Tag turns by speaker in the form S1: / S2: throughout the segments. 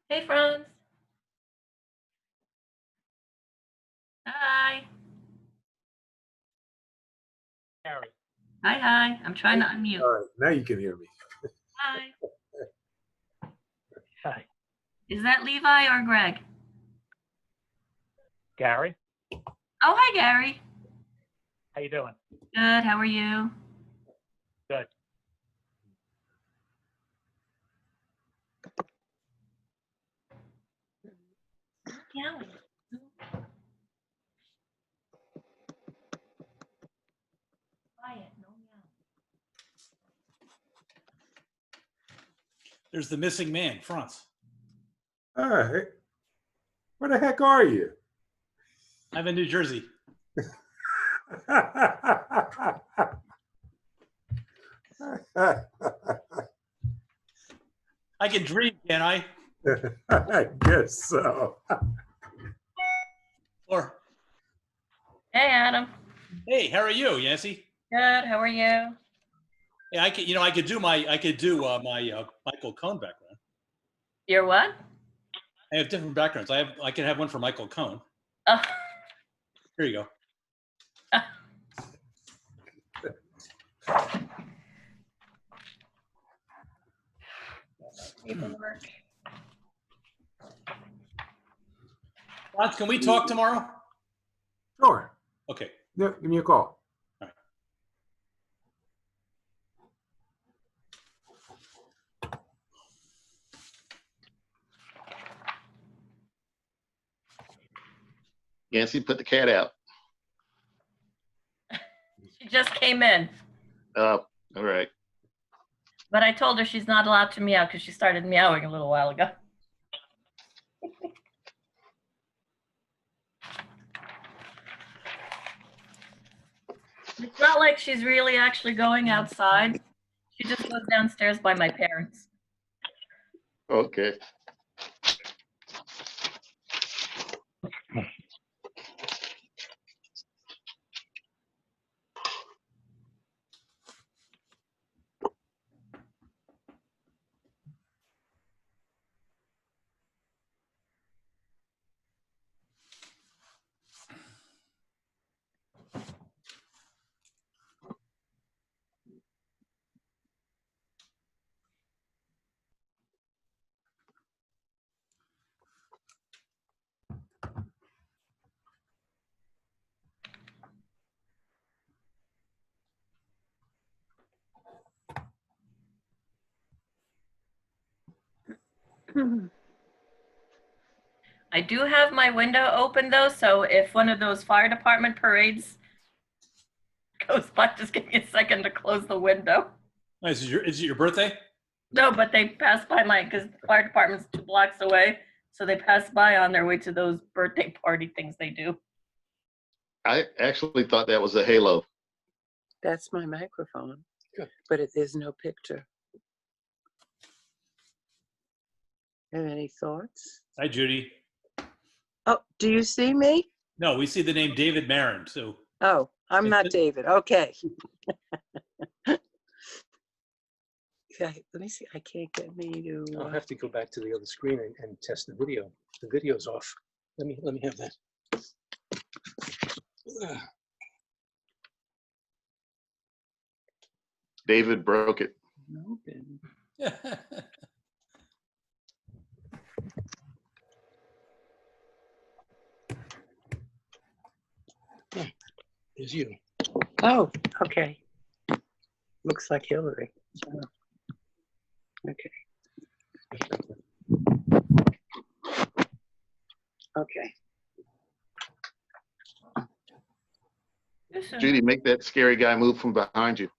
S1: Hey, Franz. Hi.
S2: Harry.
S1: Hi. I'm trying to unmute.
S3: All right, now you can hear me.
S1: Hi.
S2: Hi.
S1: Is that Levi or Greg?
S2: Gary.
S1: Oh, hi, Gary.
S2: How you doing?
S1: Good. How are you?
S2: Good.
S1: Meowing. Quiet. No meow.
S4: There's the missing man, Franz.
S3: All right, where the heck are you?
S4: I'm in New Jersey. I can dream, can I?
S3: I guess so.
S4: Or,
S1: Hey, Adam.
S4: hey, how are you, Yancy?
S1: Good. How are you?
S4: Yeah, I could do my Michael Cohn background.
S1: You're what?
S4: I have different backgrounds. I can have one for Michael Cohn.
S1: Oh.
S4: Here you go.
S1: Paperwork.
S4: Franz, can we talk tomorrow?
S3: Sure.
S4: Okay.
S3: Yeah, give me a call.
S5: Yancy, put the cat out.
S1: She just came in,
S5: Oh, all right.
S1: but I told her she's not allowed to meow because she started meowing a little while ago. It's not like she's really actually going outside. She just goes downstairs by my parents.
S5: Okay.
S1: I do have my window open though, so if one of those fire department parades goes by, just give me a second to close the window.
S4: Nice. Is it your birthday?
S1: No, but they pass by because the fire department's 2 blocks away, so they pass by on their way to those birthday party things they do.
S5: I actually thought that was a halo.
S6: That's my microphone,
S4: Good.
S6: but there's no picture. Have any thoughts?
S4: Hi, Judy.
S6: Oh, do you see me?
S4: No, we see the name David Marin. So
S6: Oh, I'm not David. Okay. Okay, let me see. I can't get me to.
S2: I'll have to go back to the other screen and test the video. The video's off. Let me have that.
S5: David broke it.
S6: Open.
S2: There's you.
S6: Oh, okay. Looks like Hillary. Oh. Okay. Okay.
S5: Judy, make that scary guy move from behind you.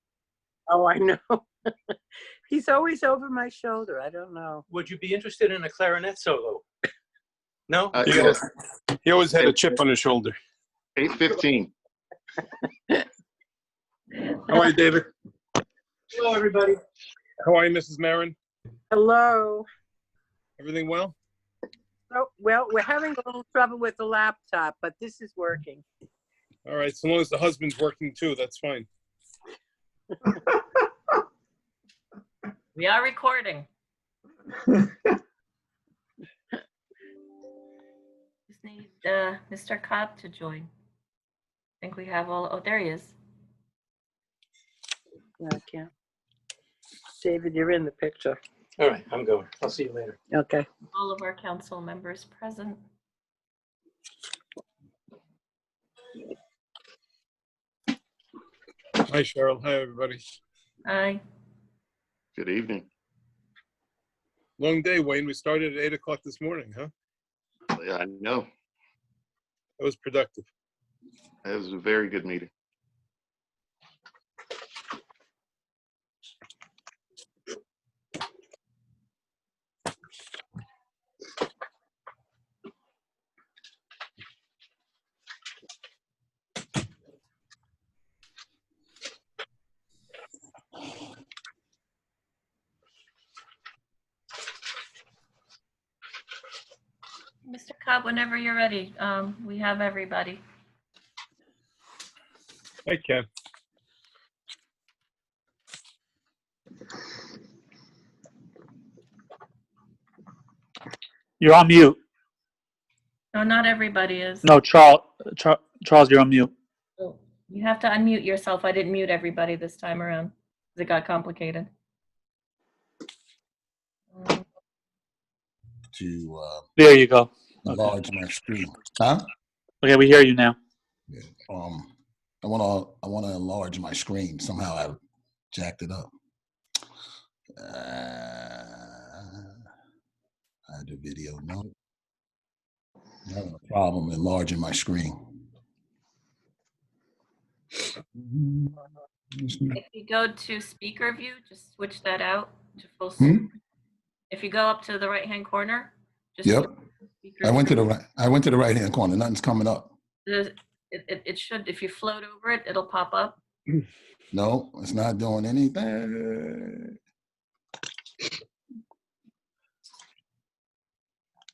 S6: Oh, I know. He's always over my shoulder. I don't know.
S2: Would you be interested in a clarinet solo? No?
S5: Yes,
S7: He always had a chip on his shoulder.
S5: 8:15.
S7: How are you, David?
S2: Hello, everybody.
S7: How are you, Mrs. Marin?
S6: Hello.
S7: Everything well?
S6: Oh, well, we're having a little trouble with the laptop, but this is working.
S7: All right, so long as the husband's working too, that's fine.
S1: We are recording. just need Mr. Cobb to join. I think we have all, oh, there he is.
S6: No, I can't. David, you're in the picture.
S2: All right, I'm going. I'll see you later.
S6: Okay.
S1: All of our council members present.
S7: Hi, Cheryl. Hi, everybody.
S1: Aye.
S5: Good evening.
S7: Long day, Wayne. We started at 8 o'clock this morning, huh?
S5: Yeah, I know.
S7: That was productive.
S5: It was a very good meeting.
S1: Mr. Cobb, whenever you're ready, we have everybody.
S7: I can.
S8: You're on mute.
S1: No, not everybody is.
S8: No, Charles, you're on mute.
S1: Oh, you have to unmute yourself. I didn't mute everybody this time around. It got complicated.
S9: To
S8: There you go.
S9: enlarge my screen. Huh?
S8: Okay, we hear you now.
S9: Yeah. I want to enlarge my screen. Somehow I jacked it up. Add the video. No. I'm having a problem enlarging my screen.
S1: If you go to speaker view, just switch that out to full screen. If you go up to the right-hand corner, just
S9: Yep.
S1: speaker
S9: I went to
S1: view.
S9: the right hand corner. Nothing's coming up.
S1: It should, if you float over it, it'll pop up.
S9: No, it's not doing anything.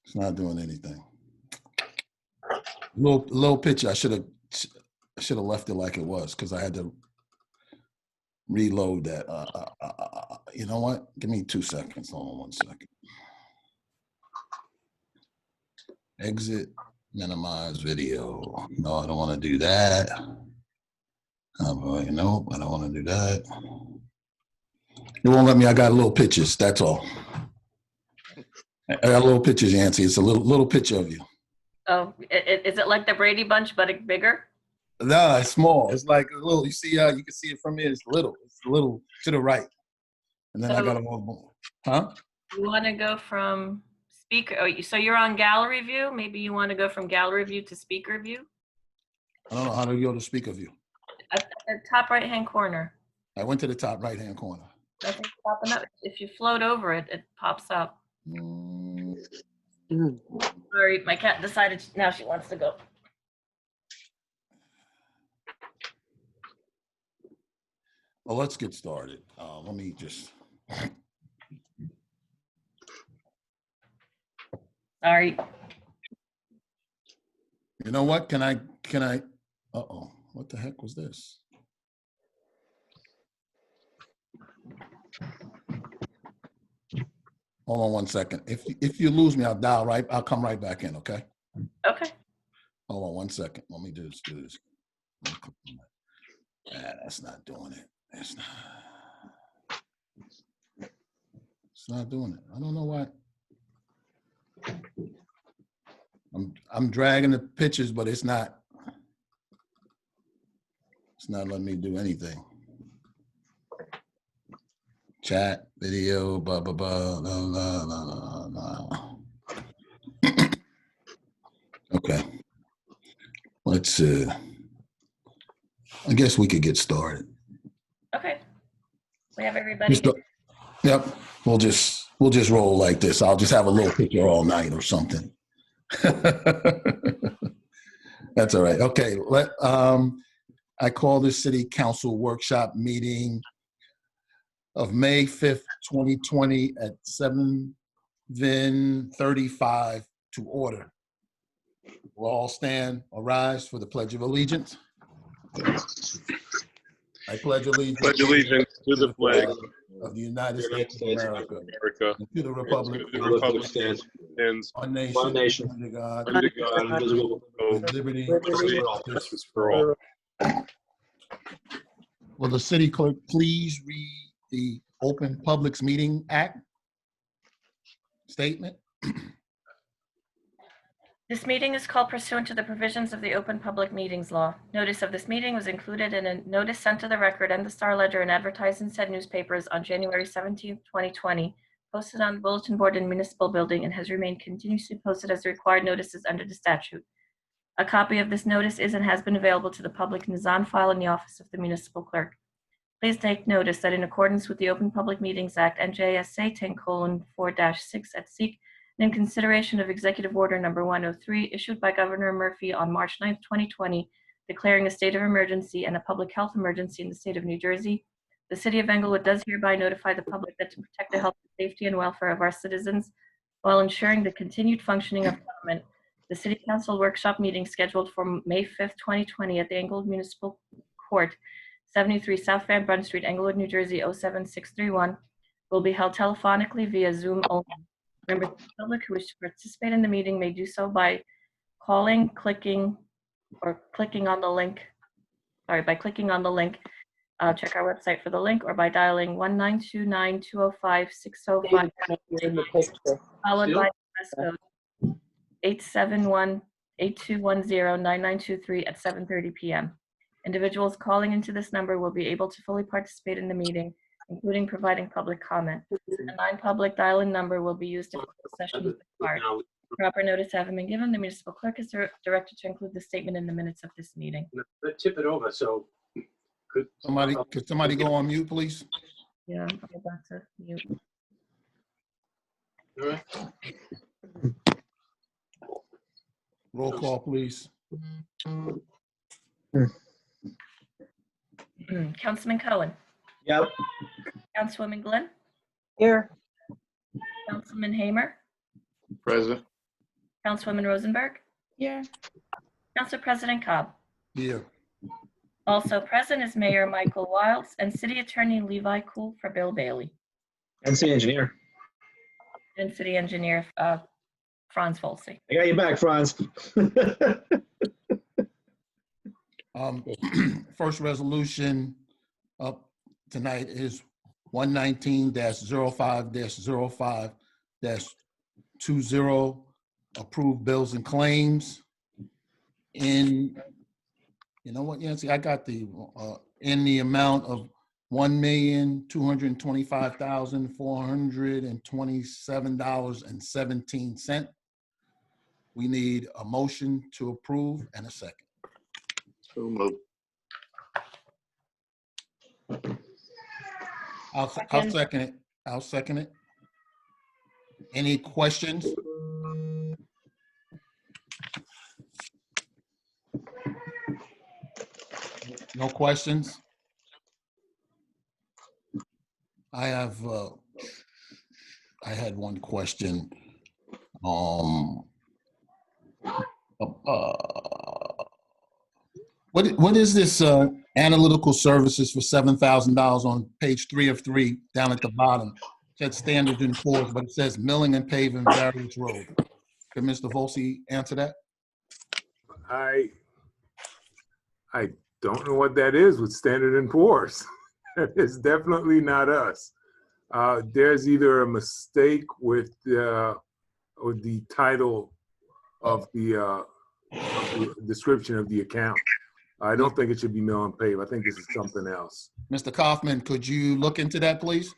S9: It's not doing anything. Little picture. I should have left it like it was because I had to reload that. You know what? Give me 2 seconds. Hold on 1 second. Exit, minimize video. No, I don't want to do that. Nope, I don't want to do that. It won't let me. I got little pictures. That's all. I got little pictures, Yancy. It's a little picture of you.
S1: Oh, is it like the Brady Bunch, but bigger?
S9: No, it's small. It's like a little. You see, you can see it from here. It's little. It's a little to the right. And then I got a little. Huh?
S1: You want to go from speaker? Oh, so you're on gallery view. Maybe you want to go from gallery view to speaker view.
S9: I don't know how to go to speaker view.
S1: At the top right-hand corner.
S9: I went to the top right hand corner.
S1: Nothing's popping up. If you float over it, it pops up. Sorry, my cat decided now she wants to go.
S9: Well, let's get started. Let me just.
S1: Sorry.
S9: You know what? Can I? Uh-oh. What the heck was this? Hold on 1 second. If you lose me, I'll come right back in, okay?
S1: Okay.
S9: Hold on 1 second. Let me do this. That's not doing it. It's not doing it. I don't know why. I'm dragging the pictures, but it's not letting me do anything. Chat, video, blah, blah, blah, blah, blah, blah, blah. Okay. Let's, I guess we could get started.
S1: Okay. We have everybody.
S9: Yep. We'll just roll like this. I'll just have a little picture all night or something. That's all right. Okay. I call this city council workshop meeting of May 5th, 2020 at 7:35 to order. We'll all stand or rise for the Pledge of Allegiance. I pledge allegiance
S7: to the flag
S9: of the United States of America,
S7: America,
S9: and to the republic
S7: the republic stands and
S9: One nation. Under God. With liberty. and justice for all. Will the city clerk please read the Open Publics Meeting Act statement?
S1: This meeting is called pursuant to the provisions of the Open Public Meetings Law. Notice of this meeting was included in a notice sent to the Record and the Star Ledger and advertised in said newspapers on January 17th, 2020, posted on the bulletin board in Municipal Building, and has remained continuously posted as required notices under the statute. A copy of this notice is and has been available to the public and is on file in the office of the municipal clerk. Please take notice that in accordance with the Open Public Meetings Act, NJSA 10:4-6 at SEEK, and in consideration of Executive Order Number 103, issued by Governor Murphy on March 9th, 2020, declaring a state of emergency and a public health emergency in the state of New Jersey, the City of Englewood does hereby notify the public that to protect the health, safety, and welfare of our citizens while ensuring the continued functioning of government, the City Council workshop meeting scheduled for May 5th, 2020 at the Englewood Municipal Court, 73 South Van Brunt Street, Englewood, New Jersey, 07631, will be held telephonically via Zoom only. Members of the public who wish to participate in the meeting may do so by calling, clicking on the link. Check our website for the link, or by dialing 1-929-205-6005, followed by press code 871-8210-9923 at 7:30 p.m. Individuals calling into this number will be able to fully participate in the meeting, including providing public comment. A non-public dial-in number will be used if closed session is required. Proper notice having been given, the municipal clerk is directed to include the statement in the minutes of this meeting.
S2: Let's tip it over, so could
S9: Somebody go on mute, please?
S1: Yeah, I'm about to mute.
S2: all right.
S9: Roll call, please.
S1: Councilman Cohen.
S2: Yep.
S1: Councilwoman Glenn.
S6: Here.
S1: Councilman Hamer.
S5: Present.
S1: Councilwoman Rosenberg.
S10: Here.
S1: Council President Cobb.
S9: Here.
S1: Also present is Mayor Michael Wilds and City Attorney Levi Kuhl for Bill Bailey,
S11: And city engineer.
S1: and City Engineer Franz Volsey.
S11: I got you back, Franz.
S9: First resolution up tonight is 119-05-05-20, approve bills and claims. You know what, Yancy, I got the, in the amount of $1,225,427.17. We need a motion to approve and a second.
S5: So moved.
S9: I'll second it. I'll second it. Any questions? No questions? I had one question. What is this analytical services for $7,000 on page 3 of 3 down at the bottom? It said standard and pours, but it says milling and paving various roads. Could Mr. Volsey answer that?
S3: I don't know what that is with Standard and Poor's. It's definitely not us. There's either a mistake with the title of the description of the account. I don't think it should be mill and pave. I think this is something else.
S9: Mr. Kaufman, could you look into that, please?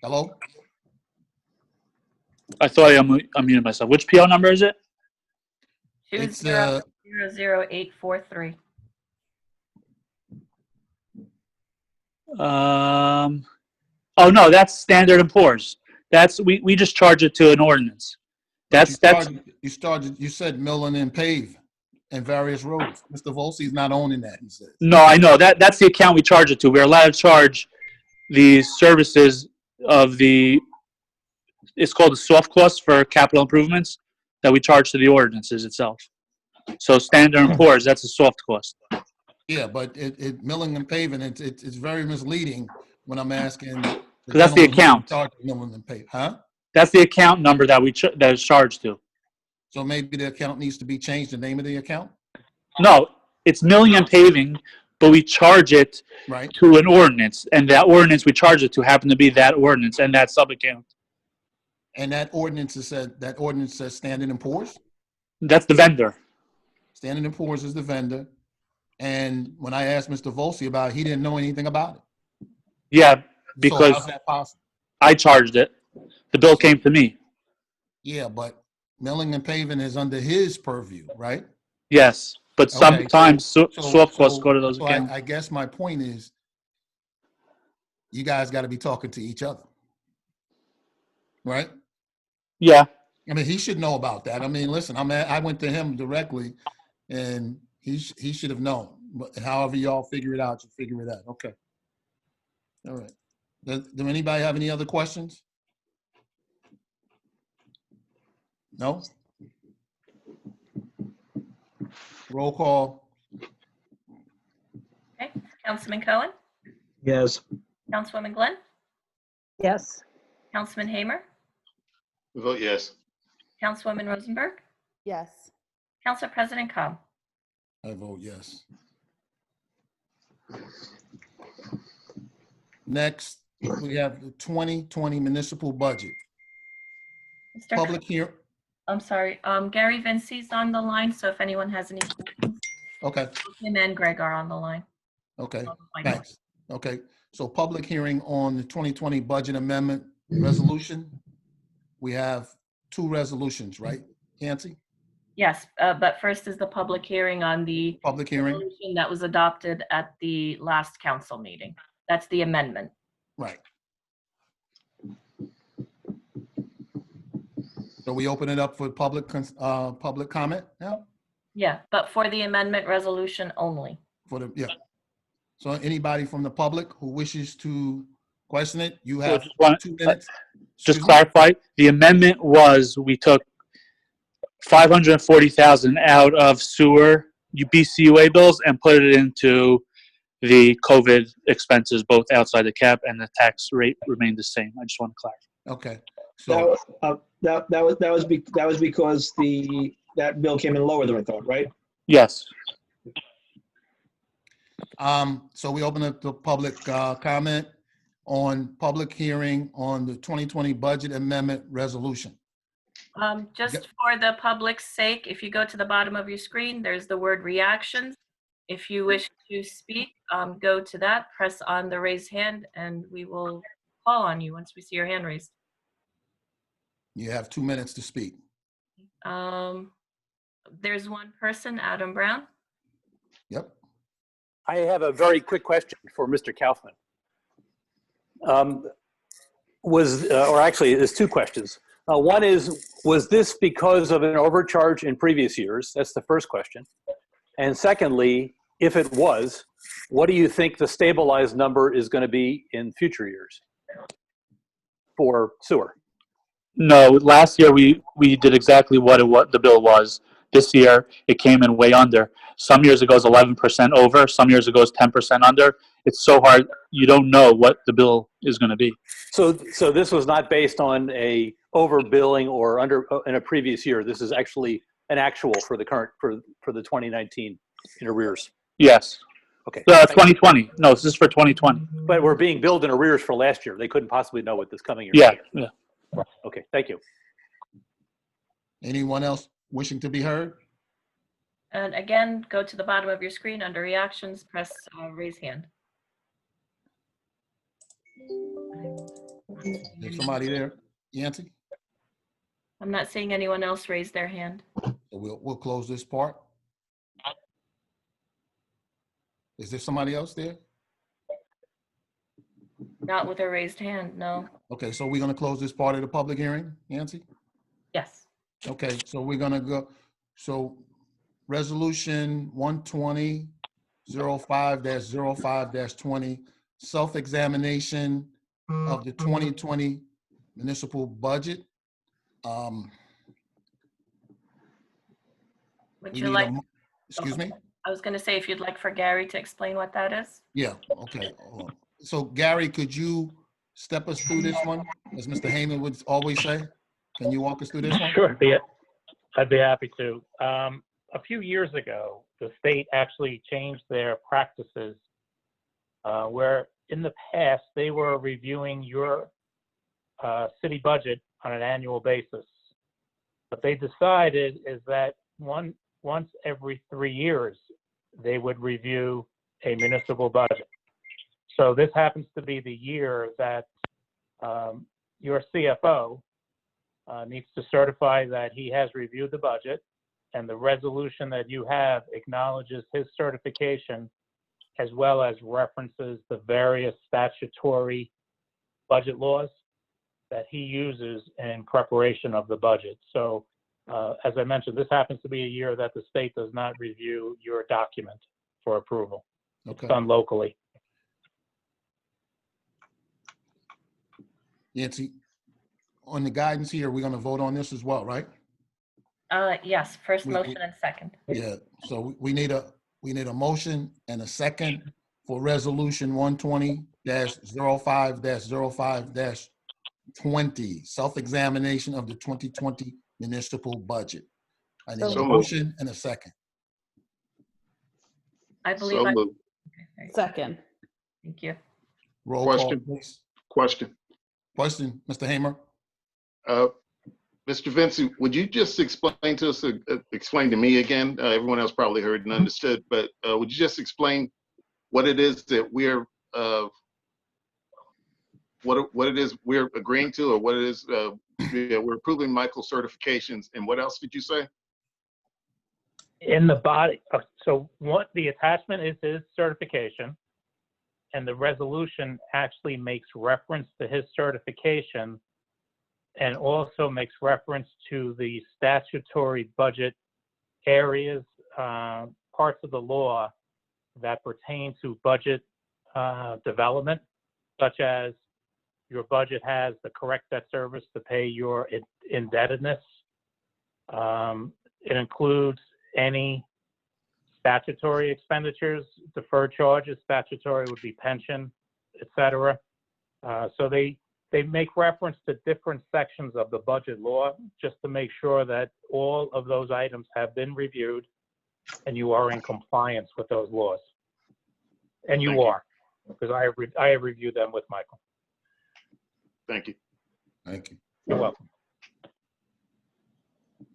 S9: Hello?
S8: I thought I unmuted myself. Which PO number is it?
S9: It's
S1: 2000843.
S8: Oh no, that's Standard and Poor's. That's we just charge it to an ordinance.
S9: You said milling and pave and various roads. Mr. Volsey's not owning that, he said.
S8: No, I know that's the account we charge it to. We're allowed to charge the services of it's called the soft cost for capital improvements that we charge to the ordinances itself. So Standard and Poor's, that's a soft cost.
S9: Yeah, but it milling and paving, it's very misleading when I'm asking
S8: Because that's the
S9: gentleman who's in
S8: account.
S9: charge of milling and paving, huh?
S8: That's the account number that that is charged to.
S9: So maybe the account needs to be changed, the name of the account,
S8: No, it's milling and paving, but we charge it
S9: right?
S8: to an ordinance, and that ordinance we charge it to happen to be that ordinance and that sub account.
S9: And that ordinance says Standard & Poor's.
S8: That's the vendor.
S9: Standard & Poor's is the vendor. And when I asked Mr. Volsi about it, he didn't know anything about it.
S8: Yeah,
S9: So
S8: because
S9: how's that possible?
S8: I charged it. The bill came to me.
S9: Yeah, but milling and paving is under his purview, right?
S8: Yes, but
S9: Okay,
S8: sometimes soft costs go to those
S9: so
S8: accounts.
S9: I guess my point is, you guys got to be talking to each other, right?
S8: Yeah,
S9: I mean, he should know about that. I mean, listen, I went to him directly, and he should have known. But however y'all figure it out, you figure it out. Okay. All right. Do anybody have any other questions? No? Roll call.
S1: Okay, Councilman Cohen,
S11: Yes.
S1: Councilwoman Glenn,
S6: Yes.
S1: Councilman Hamer,
S5: Vote yes.
S1: Councilwoman Rosenberg,
S10: Yes.
S1: Council President Cobb.
S9: I vote yes. Next, we have the 2020 municipal budget.
S1: Mr.
S9: Public here.
S1: I'm sorry, Gary Vincey's on the line, so if anyone has any questions,
S9: Okay,
S1: him and Greg are on the line.
S9: okay,
S1: I know.
S9: thanks. Okay, so public hearing on the 2020 budget amendment resolution. We have two resolutions, right, Yancy?
S1: Yes, but first is the public hearing on the
S9: Public hearing,
S1: resolution that was adopted at the last council meeting. That's the amendment.
S9: right. So we open it up for public comment now?
S1: Yeah, but for the amendment resolution only.
S9: Yeah. So anybody from the public who wishes to question it, you
S8: So
S9: have
S8: just want-
S9: 2 minutes.
S8: just
S9: Excuse me?
S8: clarify, the amendment was we took 540,000 out of sewer BCUA bills and put it into the COVID expenses, both outside the cap, and the tax rate remained the same. I just want to clarify.
S9: Okay, so,
S11: That was because that bill came in lower than I thought, right?
S8: Yes.
S9: so we open up the public comment on public hearing on the 2020 budget amendment resolution.
S1: Just for the public's sake, if you go to the bottom of your screen, there's the word reactions. If you wish to speak, go to that, press on the raise hand, and we will call on you once we see your hand raised.
S9: You have 2 minutes to speak.
S1: There's one person, Adam Brown.
S9: Yep.
S12: I have a very quick question for Mr. Kaufman. There's two questions. One is, was this because of an overcharge in previous years? That's the first question. And secondly, if it was, what do you think the stabilized number is going to be in future years for sewer?
S8: No, last year we did exactly what the bill was. This year it came in way under. Some years it goes 11% over. Some years it goes 10% under. It's so hard. You don't know what the bill is going to be.
S12: So this was not based on a overbilling or under in a previous year. This is actually an actual for the current for the 2019 in arrears.
S8: Yes.
S12: Okay.
S8: 2020. No, this is for 2020.
S12: But we're being billed in arrears for last year. They couldn't possibly know what this coming year.
S8: Yeah. Yeah.
S12: Okay. Thank you.
S9: Anyone else wishing to be heard?
S1: And again, go to the bottom of your screen under reactions, press raise hand.
S9: There's somebody there, Yancy?
S1: I'm not seeing anyone else raise their hand.
S9: So we'll close this part. Is there somebody else there?
S1: Not with a raised hand, no.
S9: Okay, so we're gonna close this part of the public hearing, Yancy?
S1: Yes.
S9: Okay, so we're gonna go, so resolution 120-05-05-20, self-examination of the 2020 municipal budget.
S1: Would
S9: We
S1: you
S9: need
S1: like,
S9: excuse me?
S1: I was going to say if you'd like for Gary to explain what that is.
S9: Yeah, okay. Hold on. So Gary, could you step us through this one, as Mr. Heyman would always say? Can you walk us through this one?
S10: Sure, I'd be happy to. A few years ago, the state actually changed their practices where in the past they were reviewing your city budget on an annual basis. What they decided is that once every 3 years, they would review a municipal budget. So this happens to be the year that your CFO needs to certify that he has reviewed the budget, and the resolution that you have acknowledges his certification as well as references the various statutory budget laws that he uses in preparation of the budget. So as I mentioned, this happens to be a year that the state does not review your document for approval.
S9: Okay.
S10: It's done locally.
S9: Yancy, on the guidance here, we're gonna vote on this as well, right?
S1: Yes, first
S9: We-
S1: motion and second.
S9: Yeah, so we need a motion and a second for resolution 120-05-05-20, self-examination of the 2020 municipal budget. I need a
S5: So moved.
S9: motion and a second.
S1: I believe
S5: So
S1: I,
S5: moved.
S13: Second.
S1: thank you.
S9: Roll call,
S5: Question.
S9: please.
S5: Question.
S9: Question, Mr. Hamer?
S5: Mr. Vincent, would you just explain to us, explain to me again? Everyone else probably heard and understood, but would you just explain what it is that we're, what it is we're agreeing to, or what it is we're approving Michael's certifications, and what else did you say?
S10: In the body, so what the attachment is his certification, and the resolution actually makes reference to his certification and also makes reference to the statutory budget areas, parts of the law that pertain to budget development, such as your budget has the correct debt service to pay your indebtedness. It includes any statutory expenditures, deferred charges. Statutory would be pension, et cetera. So they make reference to different sections of the budget law just to make sure that all of those items have been reviewed and you are in compliance with those laws. And
S5: Thank
S10: you
S5: you.
S10: are, because I have reviewed them with Michael.
S5: Thank you.
S9: Thank you.
S10: You're welcome.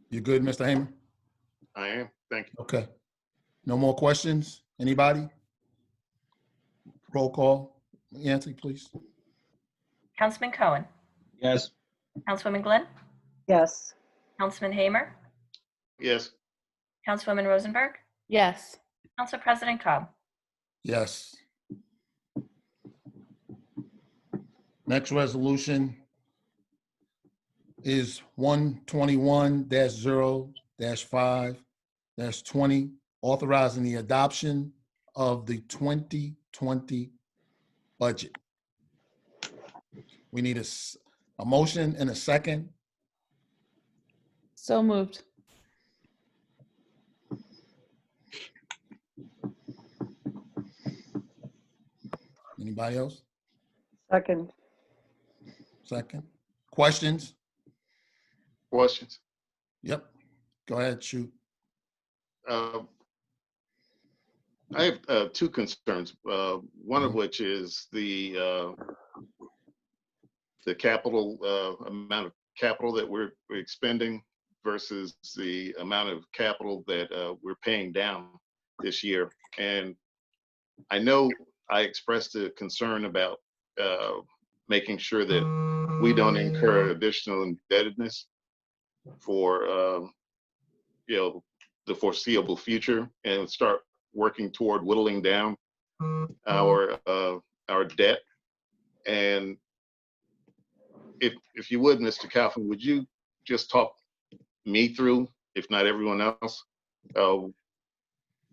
S9: You good, Mr. Hamer?
S5: I am. Thank you.
S9: Okay. No more questions? Anybody? Roll call. Yancy, please.
S1: Councilman Cohen,
S11: Yes.
S1: Councilwoman Glenn,
S6: Yes.
S1: Councilman Hamer,
S5: Yes.
S1: Councilwoman Rosenberg,
S13: Yes.
S1: Council President Cobb.
S9: Yes. Next resolution is 121-0-5-20, authorizing the adoption of the 2020 budget. We need a motion and a second.
S13: So moved.
S9: Anybody else?
S6: Second.
S9: Second. Questions?
S5: Questions?
S9: Yep. Go ahead, shoot.
S5: I have two concerns. One of which is the capital amount of capital that we're expending versus the amount of capital that we're paying down this year. And I know I expressed a concern about making sure that we don't incur additional indebtedness for the foreseeable future, and start working toward whittling down our debt. And if you would, Mr. Kaufman, would you just talk me through, if not everyone else,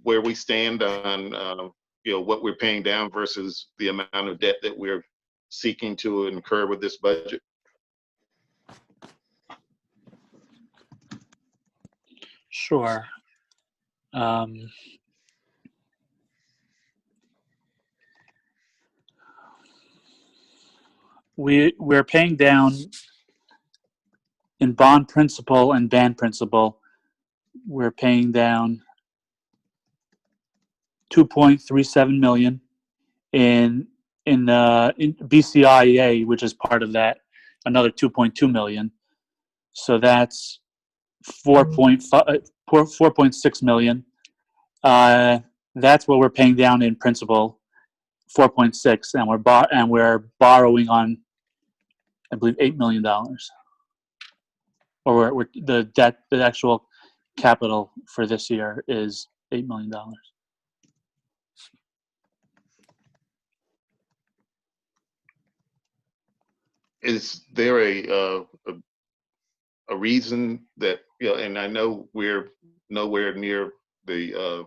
S5: where we stand on what we're paying down versus the amount of debt that we're seeking to incur with this budget?
S8: Sure. we're paying down in bond principal and band principal. We're paying down 2.37 million in BCIA, which is part of that, another 2.2 million. So that's 4.6 million. That's what we're paying down in principal, 4.6, and we're borrowing on, I believe, $8 million. Or the actual capital for this year is $8 million.
S5: Is there a reason that, and I know we're nowhere near the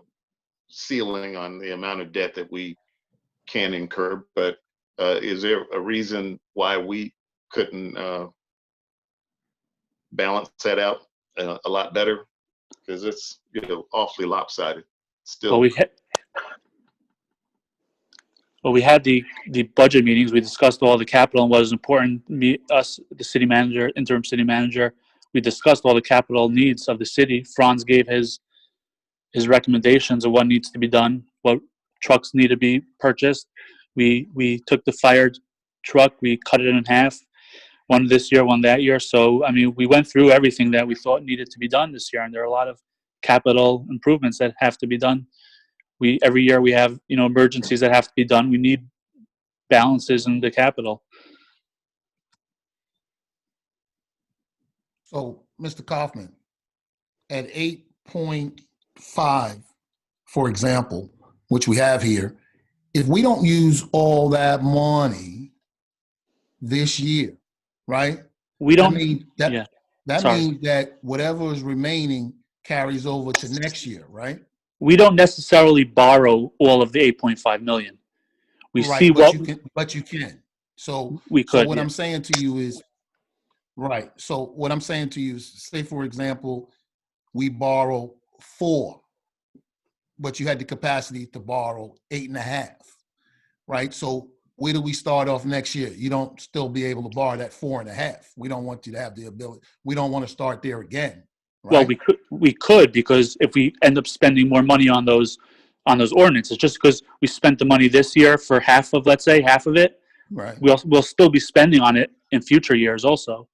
S5: ceiling on the amount of debt that we can incur, but is there a reason why we couldn't balance that out a lot better? Because it's awfully lopsided still.
S8: Well, we had the budget meetings. We discussed all the capital and what is important. Us, the city manager, interim city manager, we discussed all the capital needs of the city. Franz gave his recommendations of what needs to be done, what trucks need to be purchased. We took the fire truck, we cut it in half, one this year, one that year. So, I mean, we went through everything that we thought needed to be done this year, and there are a lot of capital improvements that have to be done. Every year we have, emergencies that have to be done. We need balances in the capital.
S9: So, Mr. Kaufman, at 8.5, for example, which we have here, if we don't use all that money this year, right?
S8: We don't.
S9: That means that whatever is remaining carries over to next year, right?
S8: We don't necessarily borrow all of the 8.5 million. We see what
S9: you can. So
S8: we could.
S9: So what I'm saying to you is, right. So what I'm saying to you is, say for example, we borrow 4, but you had the capacity to borrow 8.5, right? So where do we start off next year? You don't still be able to borrow that 4.5. We don't want you to have the ability. We don't want to start there again. Right?
S8: Well, we could, because if we end up spending more money on those ordinances, just because we spent the money this year for half of it,
S9: right?
S8: We'll still be spending on it in future years also.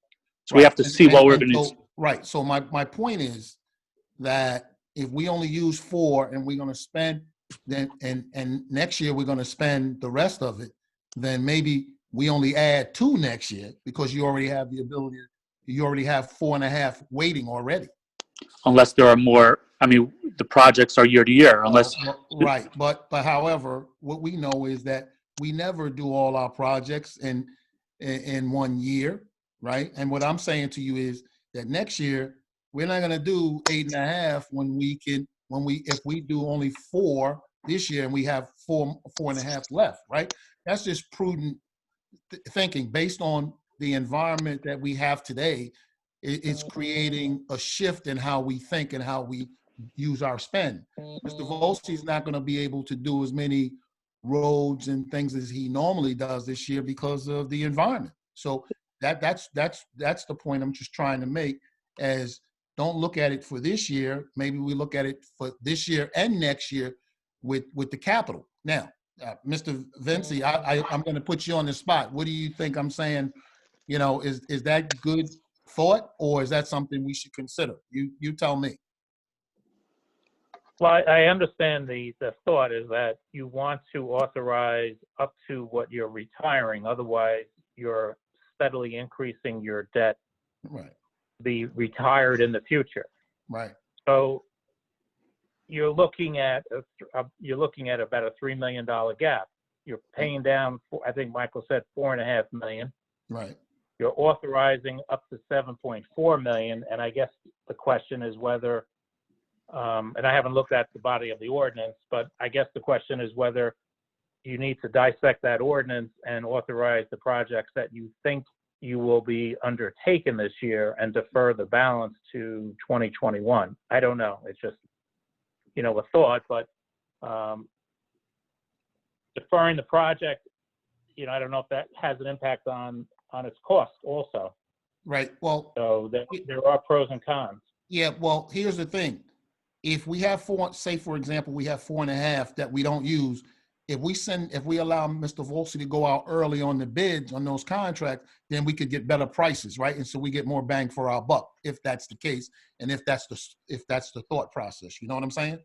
S8: So we have to see what we're going to.
S9: Right. So my point is that if we only use 4 and we're going to spend then and next year we're going to spend the rest of it, then maybe we only add 2 next year because you already have the ability. You already have 4.5 waiting already.
S8: Unless there are more. I mean, the projects are year to year. Unless
S9: right. But however, what we know is that we never do all our projects in 1 year, right? And what I'm saying to you is that next year we're not going to do 8.5 if we do only 4 this year and we have 4.5 left, right? That's just prudent thinking based on the environment that we have today. It's creating a shift in how we think and how we use our spend. Mr. Volsky is not going to be able to do as many roads and things as he normally does this year because of the environment. So that's the point I'm just trying to make, as don't look at it for this year. Maybe we look at it for this year and next year with the capital. Now, Mr. Vinci, I'm going to put you on the spot. What do you think I'm saying? Is that good thought, or is that something we should consider? You tell me.
S10: Well, I understand the thought is that you want to authorize up to what you're retiring. Otherwise, you're steadily increasing your debt.
S9: Right.
S10: Be retired in the future.
S9: Right.
S10: So you're looking at about a $3 million gap. You're paying down, I think Michael said $4.5 million.
S9: Right.
S10: You're authorizing up to $7.4 million, and I guess the question is whether, and I haven't looked at the body of the ordinance, but I guess the question is whether you need to dissect that ordinance and authorize the projects that you think you will be undertaken this year and defer the balance to 2021. I don't know. It's just, a thought, but deferring the project, I don't know if that has an impact on its cost also.
S9: Right. Well,
S10: So there are pros and cons.
S9: yeah, well, here's the thing. If we have four, say for example, we have 4.5 that we don't use, if we allow Mr. Volsi to go out early on the bids on those contracts, then we could get better prices, right? And so we get more bang for our buck, if that's the case, and if that's the thought process. You know what I'm saying?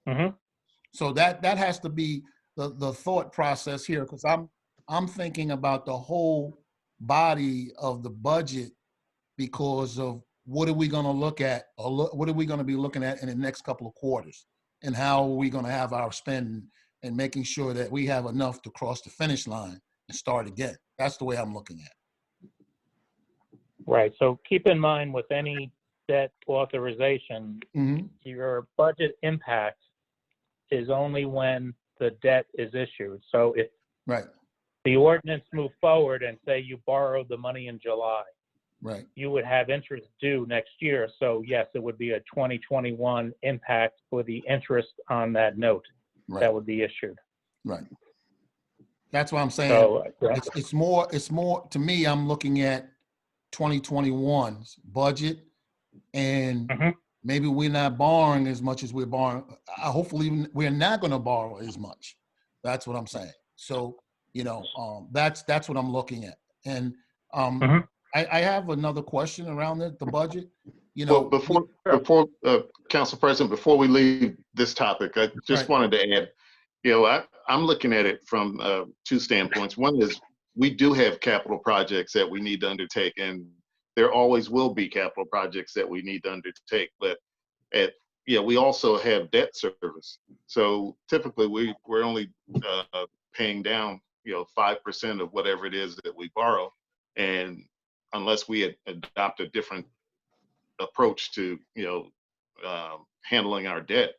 S10: Mm-hmm.
S9: So that has to be the thought process here, because I'm thinking about the whole body of the budget, because of what are we going to look at, or what are we going to be looking at in the next couple of quarters, and how are we going to have our spending, and making sure that we have enough to cross the finish line and start again. That's the way I'm looking at it.
S10: Right. So keep in mind with any debt authorization, your budget impact is only when the debt is issued. So if
S9: Right.
S10: the ordinance moved forward and say you borrowed the money in July,
S9: Right.
S10: you would have interest due next year. So yes, it would be a 2021 impact for the interest on that note that would be issued.
S9: Right. That's what I'm saying.
S10: So,
S9: it's more to me, I'm looking at 2021's budget, and maybe we're not borrowing as much as we're borrowing. Hopefully we're not going to borrow as much. That's what I'm saying. So, that's what I'm looking at. And I have another question around the budget.
S5: Well, before Council President, before we leave this topic, I just wanted to add, I'm looking at it from two standpoints. One is we do have capital projects that we need to undertake, and there always will be capital projects that we need to undertake. But we also have debt service. So typically we're only paying down 5% of whatever it is that we borrow, and unless we adopt a different approach to handling our debt,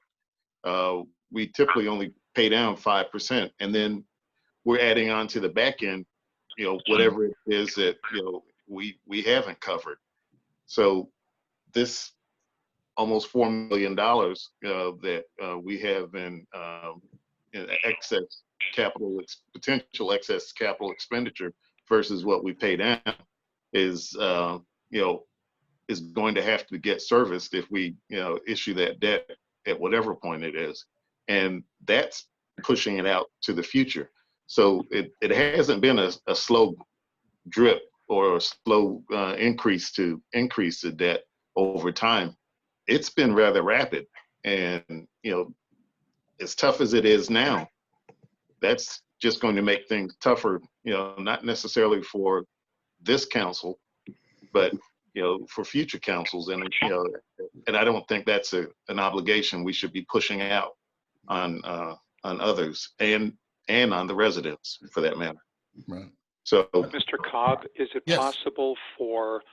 S5: we typically only pay down 5%, and then we're adding on to the back end, whatever it is that we haven't covered. So this almost $4 million that we have in excess capital, potential excess capital expenditure versus what we pay down is is going to have to get serviced if we issue that debt at whatever point it is, and that's pushing it out to the future. So it hasn't been a slow drip or a slow increase the debt over time. It's been rather rapid, and as tough as it is now, that's just going to make things tougher, not necessarily for this council, but for future councils. And and I don't think that's an obligation we should be pushing out on others and on the residents, for that matter.
S9: Right.
S5: So,
S14: Mr. Cobb, is it
S9: Yes.
S14: possible for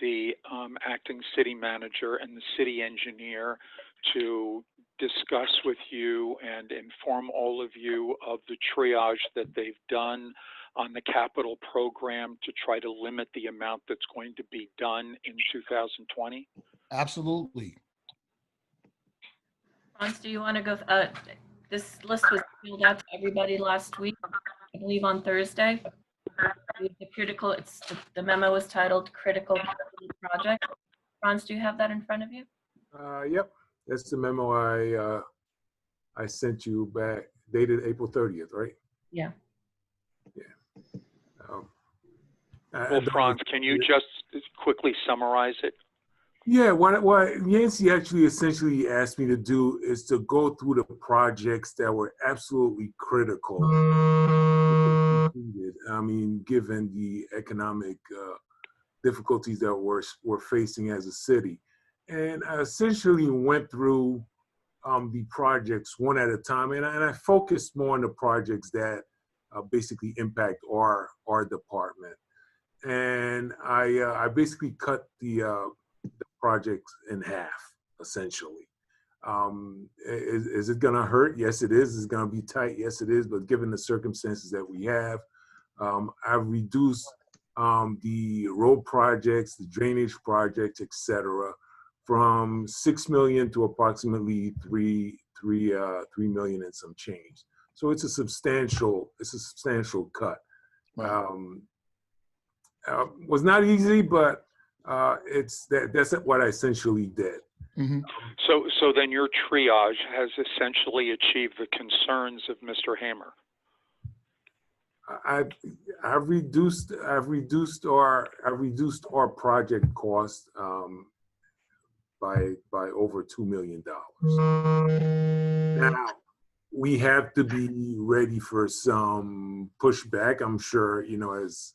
S14: the acting city manager and the city engineer to discuss with you and inform all of you of the triage that they've done on the capital program to try to limit the amount that's going to be done in 2020?
S9: Absolutely.
S1: Franz, do you want to go? This list was filled out to everybody last week, I believe on Thursday. The memo was titled Critical Project. Franz, do you have that in front of you?
S3: Yep, that's the memo I sent you back, dated April 30th, right?
S1: Yeah.
S14: Well, Franz, can you just quickly summarize it?
S3: Yeah, what Yancy actually essentially asked me to do is to go through the projects that were absolutely critical. I mean, given the economic difficulties that we're facing as a city. And I essentially went through the projects one at a time, and I focused more on the projects that basically impact our department. And I basically cut the projects in half, essentially. Is it gonna hurt? Yes, it is. It's gonna be tight. Yes, it is. But given the circumstances that we have, I've reduced the road projects, the drainage projects, etc., from 6 million to approximately 3 million and some change. So it's a substantial cut.
S9: Right.
S3: Was not easy, but that's what I essentially did.
S9: Mhm.
S14: So then your triage has essentially achieved the concerns of Mr. Hamer.
S3: I've reduced our project cost by over $2 million. Now we have to be ready for some pushback. I'm sure, as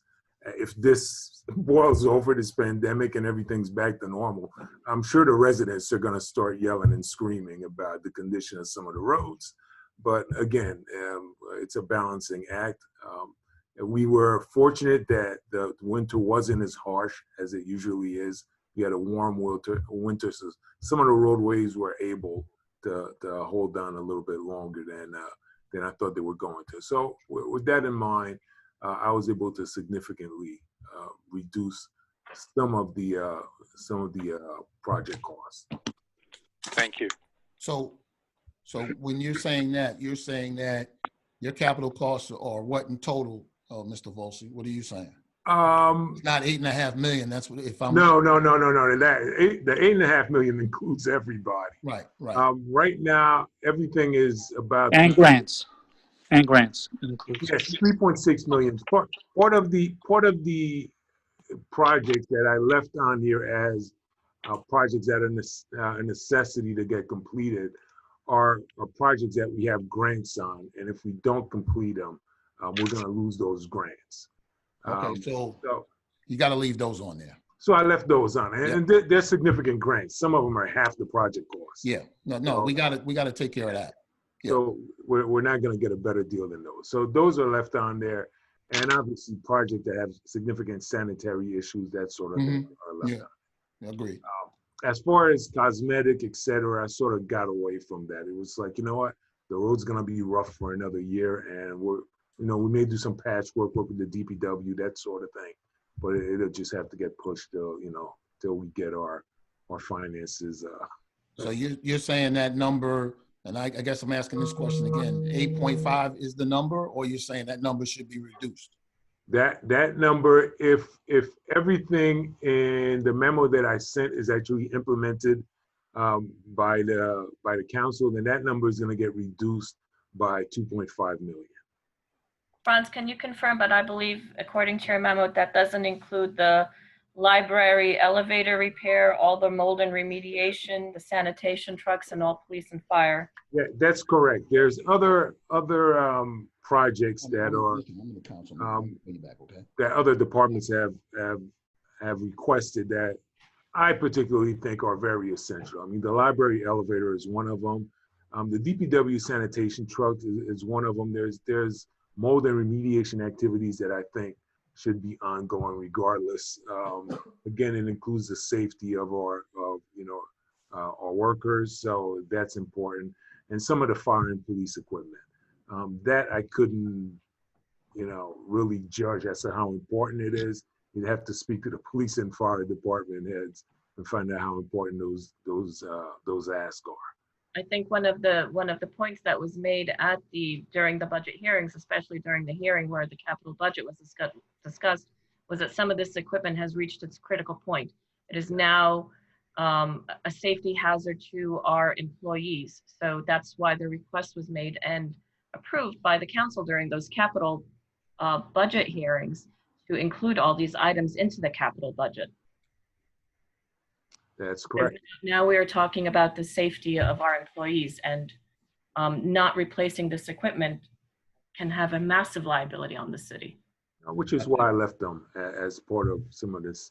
S3: if this boils over, this pandemic, and everything's back to normal, I'm sure the residents are going to start yelling and screaming about the condition of some of the roads. But again, it's a balancing act. We were fortunate that the winter wasn't as harsh as it usually is. We had a warm winter, so some of the roadways were able to hold down a little bit longer than I thought they were going to. So with that in mind, I was able to significantly reduce some of the project costs.
S14: Thank you.
S9: So when you're saying that your capital costs are what in total, Mr. Volsi? What are you saying? It's not $8.5 million. That's what, if I'm
S3: No. The $8.5 million includes everybody.
S9: right.
S3: Right now, everything is about
S8: And grants. Includes.
S3: Yes, 3.6 million. Part of the projects that I left on here as projects that are a necessity to get completed are projects that we have grants on, and if we don't complete them, we're going to lose those grants.
S9: Okay, so you got to leave those on there.
S3: So I left those on, and they're significant grants. Some of them are half the project cost.
S9: Yeah, no, we got to take care of that. Yeah.
S3: So we're not going to get a better deal than those. So those are left on there, and obviously projects that have significant sanitary issues, that sort of thing, are left on.
S9: Agreed.
S3: As far as cosmetic, et cetera, I sort of got away from that. It was like, you know what, the road's going to be rough for another year, and we may do some patchwork, work with the DPW, that sort of thing, but it'll just have to get pushed till we get our finances.
S9: So you're saying that number, and I guess I'm asking this question again, 8.5 is the number, or you're saying that number should be reduced?
S3: That number, if everything in the memo that I sent is actually implemented by the council, then that number is going to get reduced by 2.5 million.
S1: Franz, can you confirm, but I believe according to your memo, that doesn't include the library elevator repair, all the mold and remediation, the sanitation trucks, and all police and fire?
S3: Yeah, that's correct. There's other projects that are that other departments have requested that I particularly think are very essential. I mean, the library elevator is one of them. The DPW sanitation truck is one of them. There's mold and remediation activities that I think should be ongoing regardless. Again, it includes the safety of our workers, so that's important. And some of the fire and police equipment. That I couldn't, really judge as to how important it is. You'd have to speak to the police and fire department heads and find out how important those asks are.
S1: I think one of the points that was made during the budget hearings, especially during the hearing where the capital budget was discussed, was that some of this equipment has reached its critical point. It is now a safety hazard to our employees. So that's why the request was made and approved by the council during those capital budget hearings to include all these items into the capital budget.
S3: That's correct.
S1: Now we are talking about the safety of our employees, and not replacing this equipment can have a massive liability on the city.
S3: Which is why I left them as part of some of this.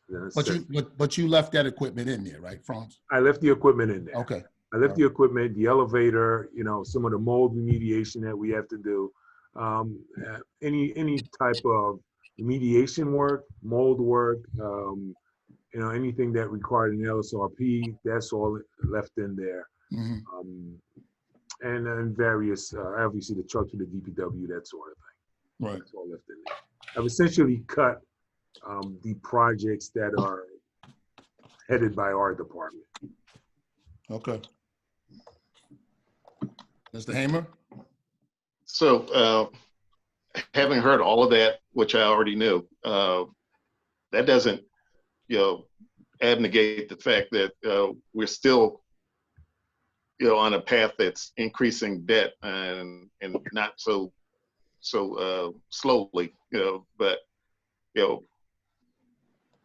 S9: But you left that equipment in there, right, Franz?
S3: I left the equipment in there.
S9: Okay.
S3: I left the equipment, the elevator, some of the mold remediation that we have to do. Any type of remediation work, mold work, anything that required an LSRP, that's all left in there.
S9: Mm-hmm.
S3: And then various, obviously the truck to the DPW, that sort of thing.
S9: Right.
S3: That's all left in there. I've essentially cut the projects that are headed by our department.
S9: Okay. Mr. Hamer?
S5: So having heard all of that, which I already knew, that doesn't, abnegate the fact that we're still, on a path that's increasing debt and not so slowly, but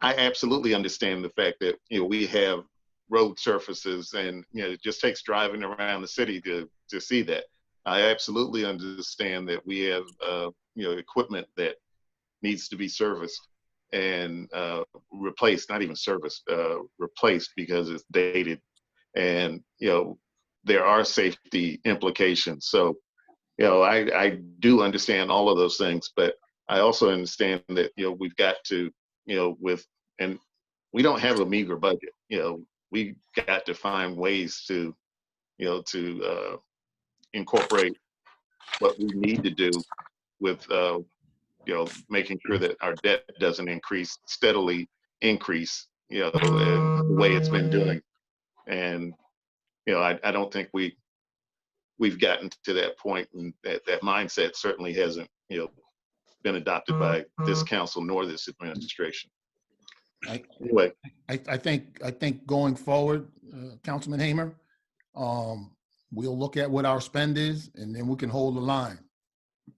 S5: I absolutely understand the fact that we have road surfaces, and it just takes driving around the city to see that. I absolutely understand that we have equipment that needs to be serviced and replaced, not even serviced, replaced because it's dated, and there are safety implications. So I do understand all of those things, but I also understand that we've got to and we don't have a meager budget. We got to find ways to incorporate what we need to do with making sure that our debt doesn't steadily increase, the way it's been doing. And I don't think we've gotten to that point, and that mindset certainly hasn't been adopted by this council nor this administration. Anyway,
S9: I think going forward, Councilman Hamer, we'll look at what our spend is, and then we can hold the line.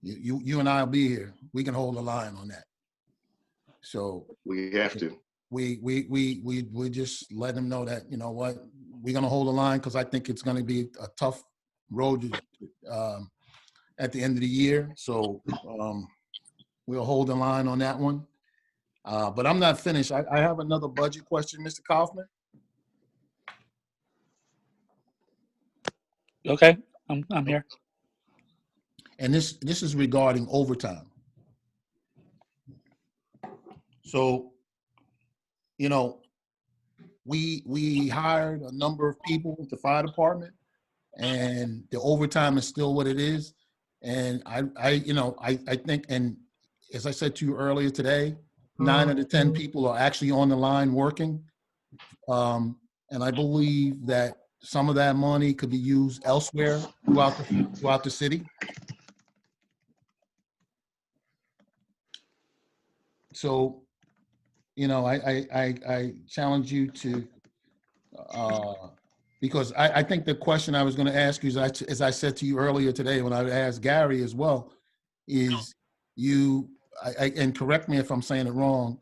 S9: You and I will be here. We can hold the line on that. So
S5: we have to.
S9: We just let them know that, what, we're going to hold the line, because I think it's going to be a tough road at the end of the year. So we'll hold the line on that one. But I'm not finished. I have another budget question, Mr. Kaufman.
S8: Okay, I'm here.
S9: And this is regarding overtime. So, we hired a number of people with the fire department, and the overtime is still what it is. And I think, and as I said to you earlier today, 9 out of 10 people are actually on the line working. And I believe that some of that money could be used elsewhere throughout the city. So, I challenge you to, because I think the question I was going to ask you, as I said to you earlier today when I asked Gary as well, is and correct me if I'm saying it wrong,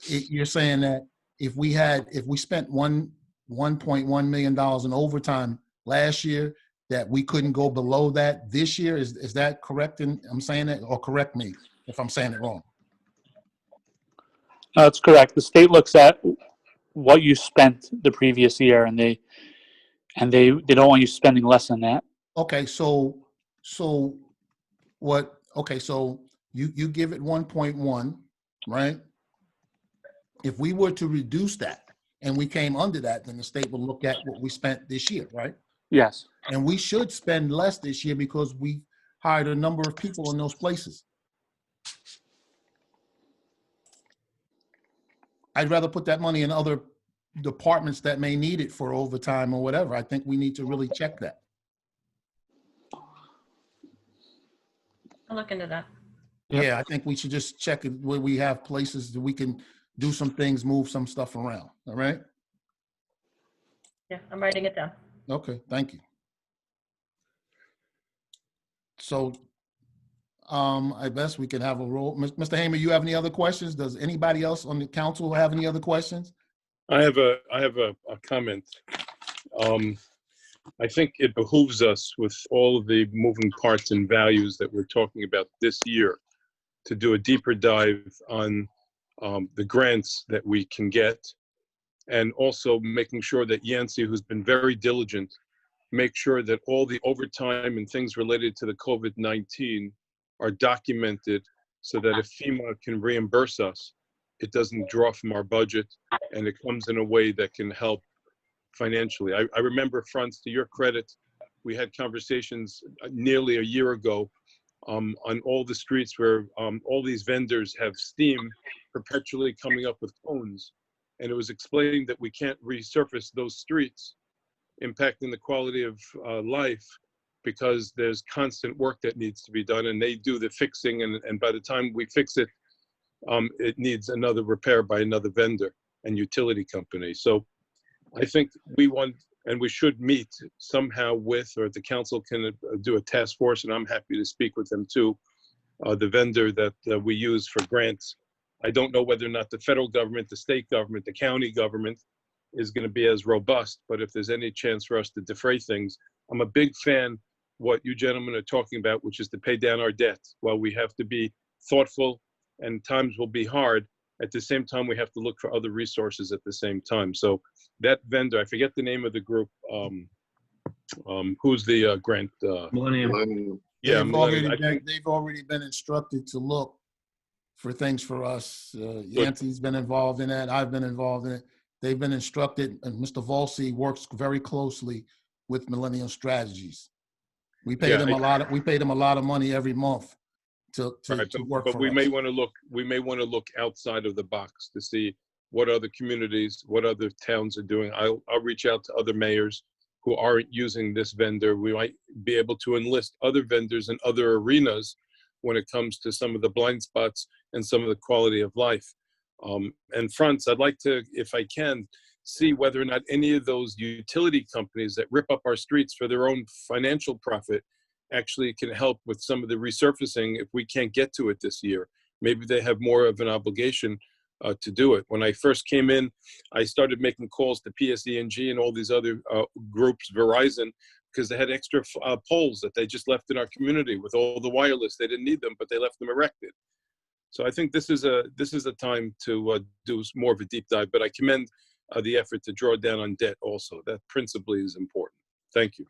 S9: you're saying that if we spent $1.1 million in overtime last year, that we couldn't go below that this year. Is that correct? And I'm saying that, or correct me if I'm saying it wrong.
S8: That's correct. The state looks at what you spent the previous year, and they don't want you spending less than that.
S9: Okay, so what? Okay, so you give it 1.1, right? If we were to reduce that and we came under that, then the state will look at what we spent this year, right?
S8: Yes.
S9: And we should spend less this year because we hired a number of people in those places. I'd rather put that money in other departments that may need it for overtime or whatever. I think we need to really check that.
S1: I'll look into that.
S9: Yeah, I think we should just check it where we have places that we can do some things, move some stuff around. All right?
S1: Yeah, I'm writing it down.
S9: Okay, thank you. So I guess we can have a roll. Mr. Hamer, you have any other questions? Does anybody else on the council have any other questions?
S7: I have a comment. I think it behooves us, with all of the moving parts and values that we're talking about this year, to do a deeper dive on the grants that we can get, and also making sure that Yancy, who's been very diligent, make sure that all the overtime and things related to the COVID-19 are documented, so that if FEMA can reimburse us, it doesn't draw from our budget, and it comes in a way that can help financially. I remember, Franz, to your credit, we had conversations nearly a year ago on all the streets where all these vendors have steam perpetually coming up with cones. And it was explained that we can't resurface those streets, impacting the quality of life, because there's constant work that needs to be done, and they do the fixing, and by the time we fix it, it needs another repair by another vendor and utility company. So I think we want, and we should meet somehow with, or the council can do a task force, and I'm happy to speak with them too, the vendor that we use for grants. I don't know whether or not the federal government, the state government, the county government is going to be as robust, but if there's any chance for us to defray things, I'm a big fan what you gentlemen are talking about, which is to pay down our debt. While we have to be thoughtful and times will be hard, at the same time, we have to look for other resources at the same time. So that vendor, I forget the name of the group, who's the grant?
S11: Millennium.
S7: Yeah,
S9: They've already been instructed to look for things for us. Yancey's been involved in that. I've been involved in it. They've been instructed, and Mr. Volsi works very closely with Millennium Strategies. We pay them a lot. We pay them a lot of money every month to work for us.
S7: But we may want to look. We may want to look outside of the box to see what other communities, what other towns are doing. I'll reach out to other mayors who aren't using this vendor. We might be able to enlist other vendors in other arenas when it comes to some of the blind spots and some of the quality of life. And fronts, I'd like to, if I can, see whether or not any of those utility companies that rip up our streets for their own financial profit actually can help with some of the resurfacing if we can't get to it this year. Maybe they have more of an obligation to do it. When I first came in, I started making calls to PSE&G and all these other groups, Verizon, because they had extra poles that they just left in our community with all the wireless. They didn't need them, but they left them erected. So I think this is a time to do more of a deep dive, but I commend the effort to draw down on debt also. That principally is important. Thank you.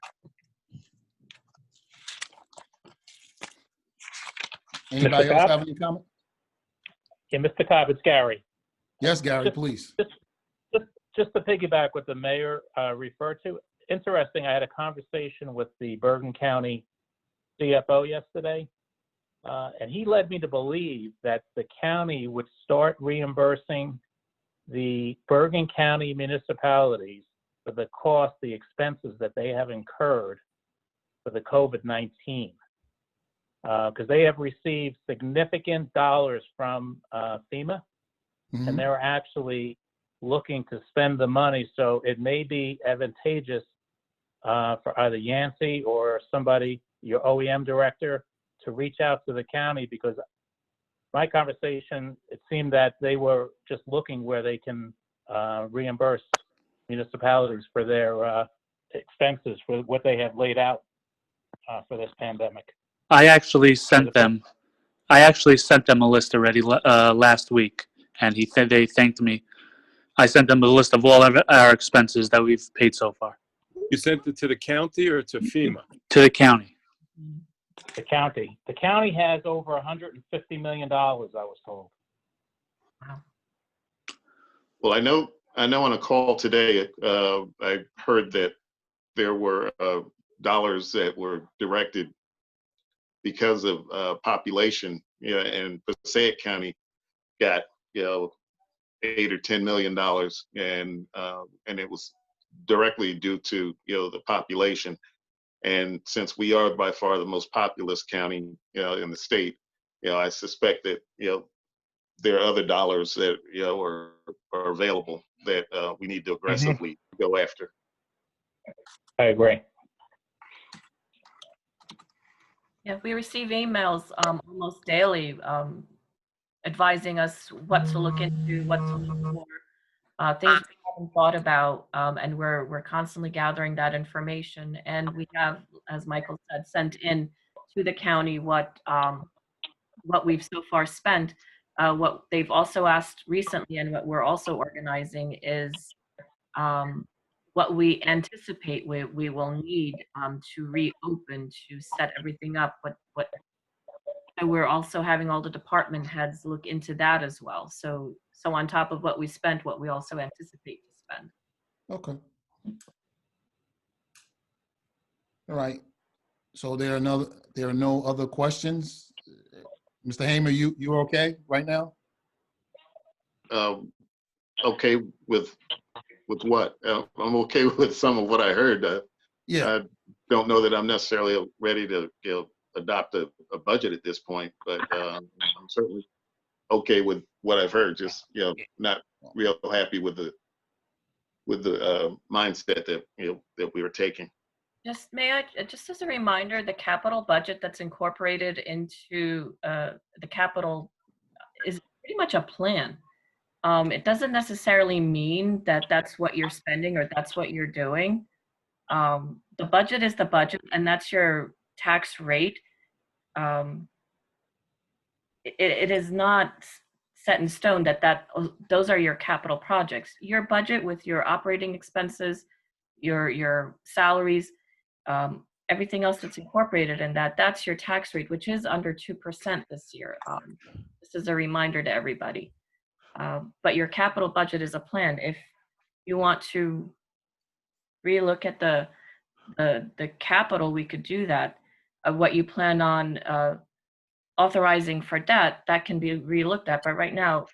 S9: Anybody else have any comment?
S10: Yeah, Mr. Cobb, it's Gary.
S9: Yes, Gary, please.
S10: Just to piggyback what the mayor referred to, interesting, I had a conversation with the Bergen County CFO yesterday, and he led me to believe that the county would start reimbursing the Bergen County municipalities for the cost, the expenses that they have incurred for the COVID-19. Because they have received significant dollars from FEMA, and they're actually looking to spend the money. So it may be advantageous for either Yancey or somebody, your OEM director, to reach out to the county, because my conversation, it seemed that they were just looking where they can reimburse municipalities for their expenses for what they have laid out for this pandemic.
S8: I actually sent them a list already last week, and they thanked me. I sent them a list of all of our expenses that we've paid so far.
S7: You sent it to the county or to FEMA?
S8: To the county.
S10: The county. The county has over $150 million, I was told.
S5: Well, I know on a call today, I heard that there were dollars that were directed because of population, and Passaic County got, $8 or $10 million, and it was directly due to, the population. And since we are by far the most populous county, in the state, I suspect that, there are other dollars that, are available that we need to aggressively go after.
S10: I agree.
S1: Yeah, we receive emails almost daily advising us what to look into, what to look for, things we haven't thought about, and we're constantly gathering that information. And we have, as Michael said, sent in to the county what we've so far spent. What they've also asked recently, and what we're also organizing, is what we anticipate we will need to reopen, to set everything up. So we're also having all the department heads look into that as well. So on top of what we spent, what we also anticipate to spend.
S9: Okay. All right. So there are no other questions. Mr. Hamer, you're okay right now?
S5: Okay with what? I'm okay with some of what I heard.
S9: Yeah.
S5: don't know that I'm necessarily ready to adopt a budget at this point, but I'm certainly okay with what I've heard. Just not real happy with the mindset that that we were taking.
S1: Just just as a reminder, the capital budget that's incorporated into the capital is pretty much a plan. It doesn't necessarily mean that that's what you're spending or that's what you're doing. The budget is the budget, and that's your tax rate. It is not set in stone that those are your capital projects. Your budget with your operating expenses, your salaries, everything else that's incorporated in that, that's your tax rate, which is under 2% this year. This is a reminder to everybody. But your capital budget is a plan. If you want to relook at the capital, we could do that. What you plan on authorizing for debt, that can be relooked at. But right now,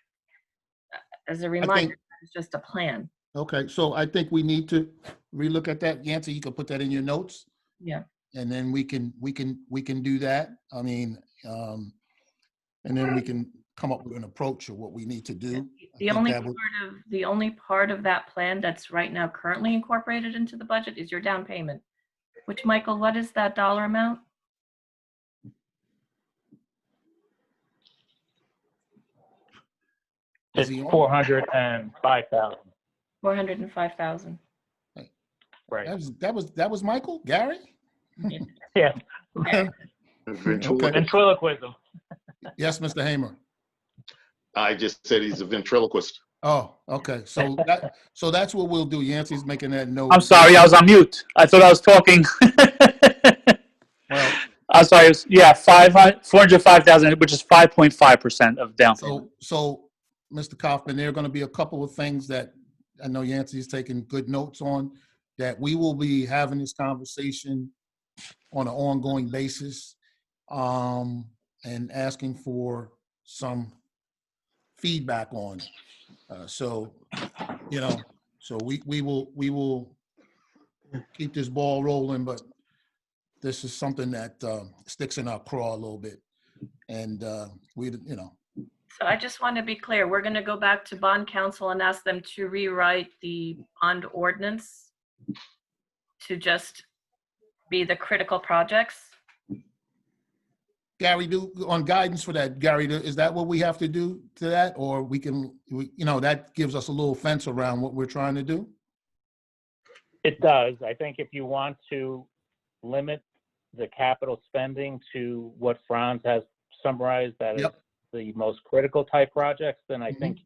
S1: as a reminder, it's just a plan.
S9: Okay, so I think we need to relook at that. Yancy, you can put that in your notes.
S1: Yeah.
S9: And then we can do that. I mean, and then we can come up with an approach of what we need to do.
S1: The only part of that plan that's right now currently incorporated into the budget is your down payment. Which, Michael, what is that dollar amount?
S10: It's 405,000.
S1: 405,000.
S10: Right.
S9: That was Michael? Gary?
S10: Yeah.
S9: Okay.
S10: Ventriloquism.
S9: Yes, Mr. Hamer.
S5: I just said he's a ventriloquist.
S9: Oh, okay. So that's what we'll do. Yancey's making that note.
S8: I'm sorry, I was on mute. I thought I was talking.
S9: Well,
S8: I'm sorry. Yeah, 405,000, which is 5.5% of down payment.
S9: So, Mr. Kaufman, there are going to be a couple of things that I know Yancey's taking good notes on, that we will be having this conversation on an ongoing basis, and asking for some feedback on. So we will keep this ball rolling, but this is something that sticks in our craw a little bit, and
S1: So I just want to be clear. We're going to go back to bond council and ask them to rewrite the bond ordinance to just be the critical projects.
S9: Gary, on guidance for that, Gary, is that what we have to do to that, or we that gives us a little fence around what we're trying to do?
S10: It does. I think if you want to limit the capital spending to what Franz has summarized, that is the most critical type projects, then I think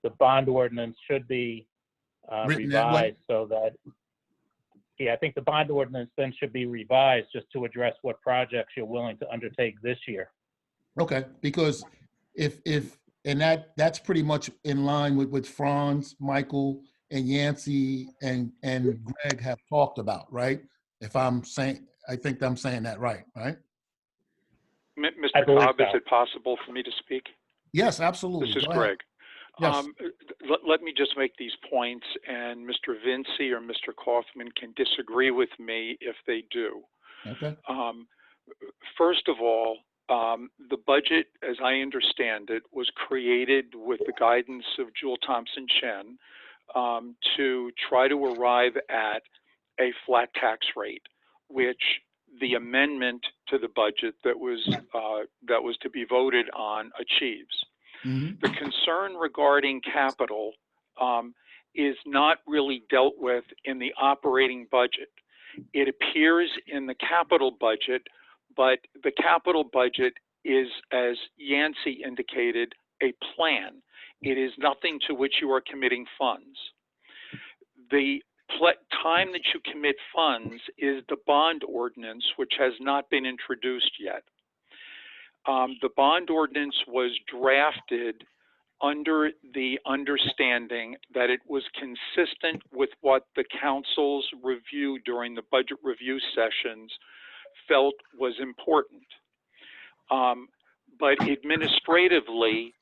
S10: the bond ordinance should be revised so that, I think the bond ordinance then should be revised just to address what projects you're willing to undertake this year.
S9: Okay, because and that's pretty much in line with what Franz, Michael, and Yancey and Greg have talked about, right? I think I'm saying that right?
S14: Mr. Cobb, is it possible for me to speak?
S9: Yes, absolutely.
S14: This is
S9: Go ahead.
S14: Greg.
S9: Yes.
S14: Let me just make these points, and Mr. Vinci or Mr. Kaufman can disagree with me if they do.
S9: Okay.
S14: First of all, the budget, as I understand it, was created with the guidance of Jewel Thompson Chen to try to arrive at a flat tax rate, which the amendment to the budget that was to be voted on achieves. The concern regarding capital is not really dealt with in the operating budget. It appears in the capital budget, but the capital budget is, as Yancey indicated, a plan. It is nothing to which you are committing funds. The time that you commit funds is the bond ordinance, which has not been introduced yet. The bond ordinance was drafted under the understanding that it was consistent with what the council's review during the budget review sessions felt was important. But administratively,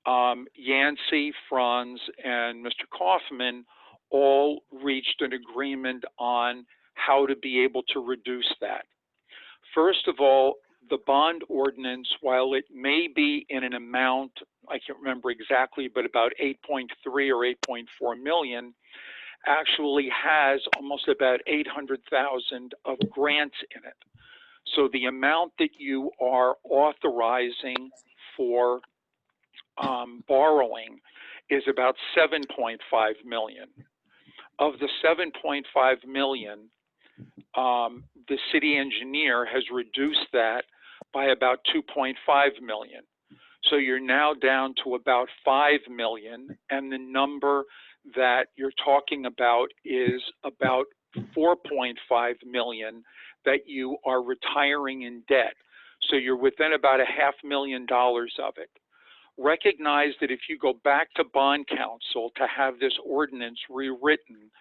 S14: Yancey, Franz, and Mr. Kaufman all reached an agreement on how to be able to reduce that. First of all, the bond ordinance, while it may be in an amount, I can't remember exactly, but about 8.3 or 8.4 million, actually has almost about 800,000 of grants in it. So the amount that you are authorizing for borrowing is about 7.5 million. Of the 7.5 million, the city engineer has reduced that by about 2.5 million. So you're now down to about 5 million, and the number that you're talking about is about 4.5 million that you are retiring in debt. So you're within about $500,000 of it. Recognize that if you go back to bond council to have this ordinance rewritten,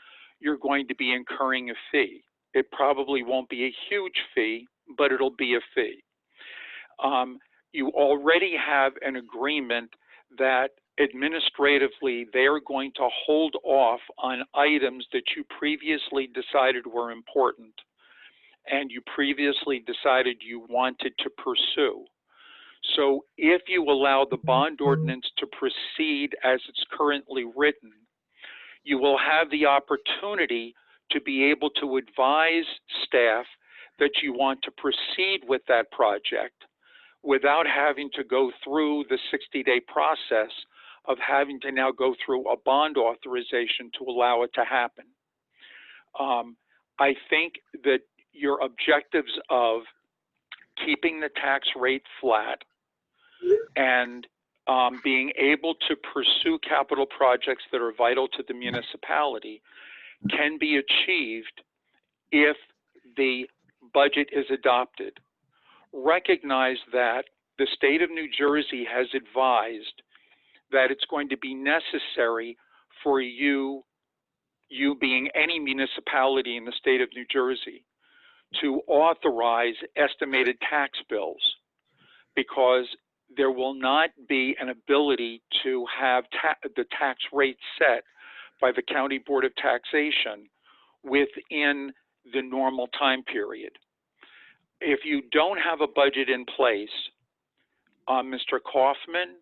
S14: you're going to be incurring a fee. It probably won't be a huge fee, but it'll be a fee. You already have an agreement that administratively they're going to hold off on items that you previously decided were important and you previously decided you wanted to pursue. So if you allow the bond ordinance to proceed as it's currently written, you will have the opportunity to be able to advise staff that you want to proceed with that project without having to go through the 60-day process of having to now go through a bond authorization to allow it to happen. I think that your objectives of keeping the tax rate flat and being able to pursue capital projects that are vital to the municipality can be achieved if the budget is adopted. Recognize that the state of New Jersey has advised that it's going to be necessary for you being any municipality in the state of New Jersey, to authorize estimated tax bills, because there will not be an ability to have the tax rate set by the County Board of Taxation within the normal time period. If you don't have a budget in place, Mr. Kaufman,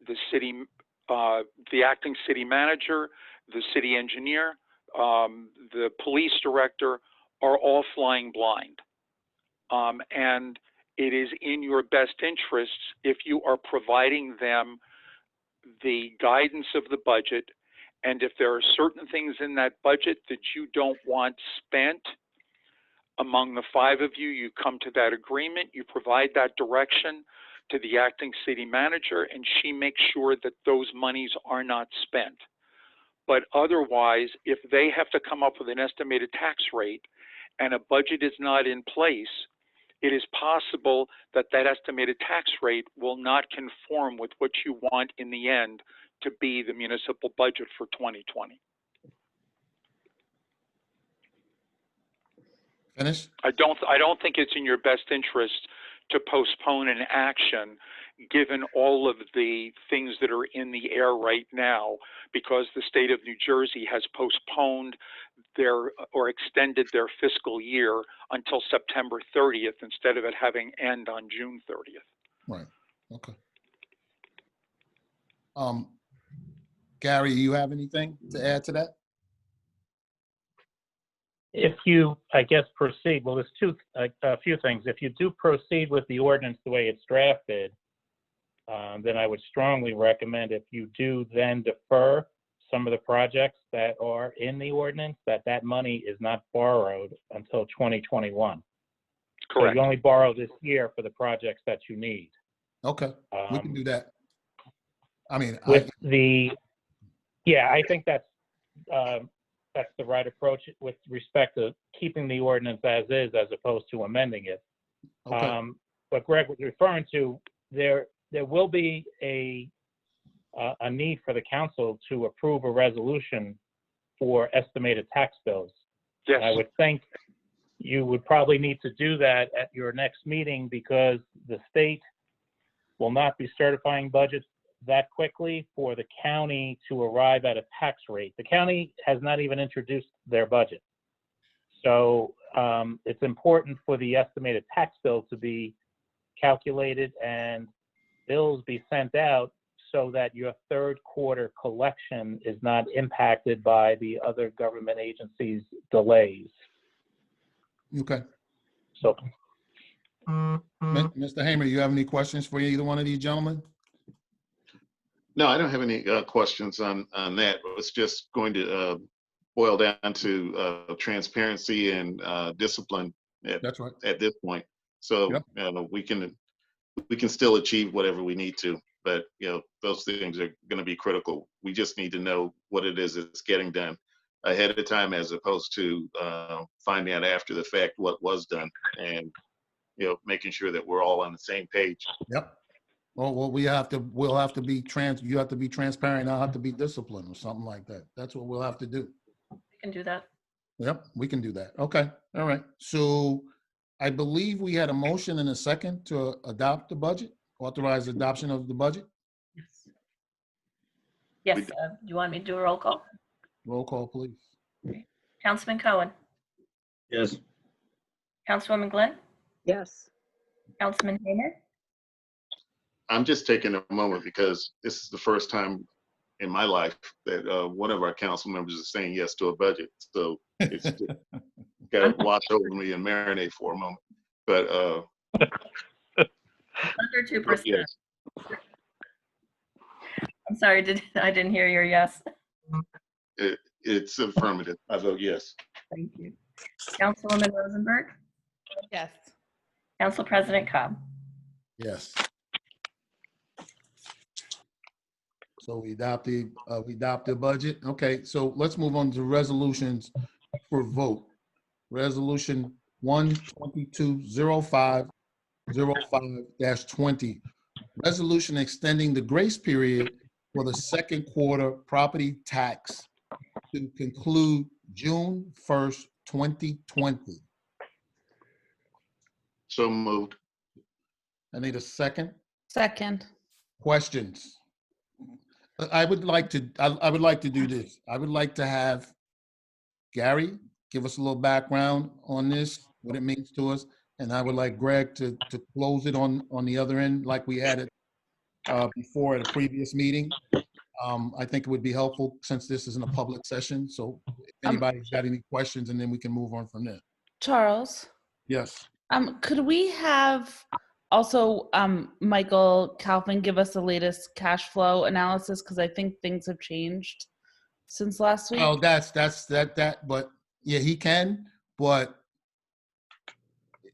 S14: the acting city manager, the city engineer, the police director are all flying blind. And it is in your best interests, if you are providing them the guidance of the budget, and if there are certain things in that budget that you don't want spent, among the five of you, you come to that agreement, you provide that direction to the acting city manager, and she makes sure that those monies are not spent. But otherwise, if they have to come up with an estimated tax rate and a budget is not in place, it is possible that that estimated tax rate will not conform with what you want in the end to be the municipal budget for 2020.
S9: Finish?
S14: I don't think it's in your best interest to postpone an action given all of the things that are in the air right now, because the state of New Jersey has postponed or extended their fiscal year until September 30th instead of it having end on June 30th.
S9: Right. Okay. Gary, you have anything to add to that?
S10: If you, I guess, proceed, well, there's a few things. If you do proceed with the ordinance the way it's drafted, then I would strongly recommend, if you do then defer some of the projects that are in the ordinance, that money is not borrowed until 2021.
S14: Correct.
S10: So you only borrow this year for the projects that you need.
S9: Okay, we can do that. I mean,
S10: yeah, I think that's the right approach with respect to keeping the ordinance as is, as opposed to amending it.
S9: Okay.
S10: What Greg was referring to, there will be a need for the council to approve a resolution for estimated tax bills.
S14: Yes.
S10: I would think you would probably need to do that at your next meeting, because the state will not be certifying budgets that quickly for the county to arrive at a tax rate. The county has not even introduced their budget. So it's important for the estimated tax bill to be calculated and bills be sent out so that your third quarter collection is not impacted by the other government agencies' delays.
S9: Okay.
S10: So,
S9: Mr. Hamer, you have any questions for either one of these gentlemen?
S5: No, I don't have any questions on that. It's just going to boil down to transparency and discipline
S9: That's right.
S5: at this point. So
S9: Yep.
S5: we can still achieve whatever we need to, but those things are going to be critical. We just need to know what it is that's getting done ahead of time, as opposed to finding out after the fact what was done, and making sure that we're all on the same page.
S9: Yep. Well, we'll have to be you have to be transparent. I'll have to be disciplined or something like that. That's what we'll have to do.
S1: We can do that.
S9: Yep, we can do that. Okay. All right. So I believe we had a motion and a second to adopt the budget, authorize adoption of the budget.
S1: Yes. Yes. You want me to do a roll call?
S9: Roll call, please.
S1: Councilman Cohen,
S11: Yes.
S1: Councilwoman Glenn,
S6: Yes.
S1: Councilman Hamer,
S5: I'm just taking a moment because this is the first time in my life that one of our council members is saying yes to a budget. So it's got to wash over me and marinate for a moment. But
S1: under 2%.
S5: yes.
S1: I'm sorry, I didn't hear your yes.
S5: It's affirmative. I vote yes.
S1: Thank you. Councilwoman Rosenberg,
S13: Yes.
S1: Council President Cobb.
S9: Yes. So we adopt the budget. Okay, so let's move on to resolutions for vote. Resolution 1220505-20. Resolution extending the grace period for the second quarter property tax to conclude June 1st, 2020.
S5: So moved.
S9: I need a second.
S13: Second.
S9: Questions? I would like to do this. I would like to have Gary give us a little background on this, what it means to us, and I would like Greg to close it on the other end like we had it before at a previous meeting. I think it would be helpful since this isn't a public session. So if anybody's got any questions, and then we can move on from there.
S13: Charles,
S9: Yes.
S13: could we have also Michael Kaufman give us the latest cash flow analysis? Because I think things have changed since last week.
S9: Oh, that's that. But yeah, he can. But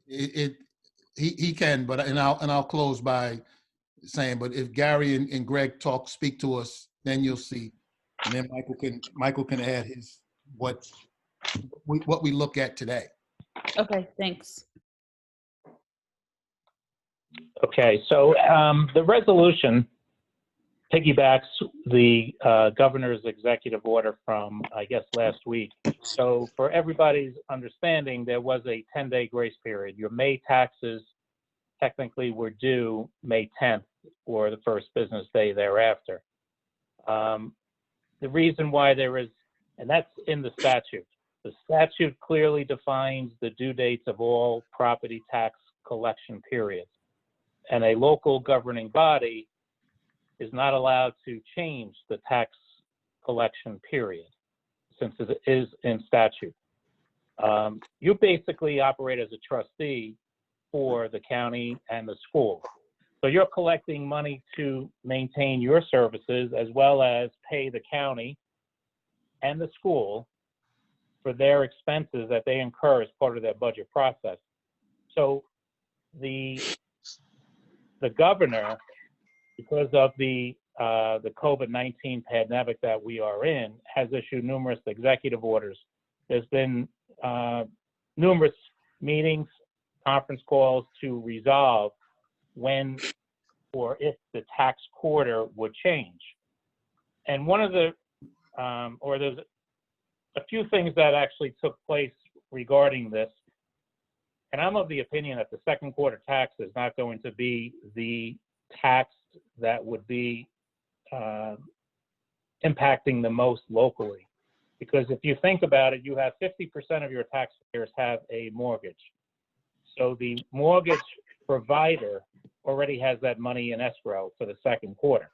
S9: he can. But I'll close by saying, but if Gary and Greg speak to us, then you'll see, and then Michael can add his what we look at today.
S13: Okay, thanks.
S10: okay, so the resolution piggybacks the governor's executive order from, I guess, last week. So for everybody's understanding, there was a 10-day grace period. Your May taxes technically were due May 10th or the first business day thereafter. The reason why there is, and that's in the statute. The statute clearly defines the due dates of all property tax collection periods. And a local governing body is not allowed to change the tax collection period since it is in statute. You basically operate as a trustee for the county and the school. So you're collecting money to maintain your services as well as pay the county and the school for their expenses that they incur as part of their budget process. So the governor, because of the COVID-19 pandemic that we are in, has issued numerous executive orders. There's been numerous meetings, conference calls to resolve when or if the tax quarter would change. And one of the, or there's a few things that actually took place regarding this. And I'm of the opinion that the second quarter tax is not going to be the tax that would be impacting the most locally, Because if you think about it, you have 50% of your taxpayers have a mortgage. So the mortgage provider already has that money in escrow for the second quarter.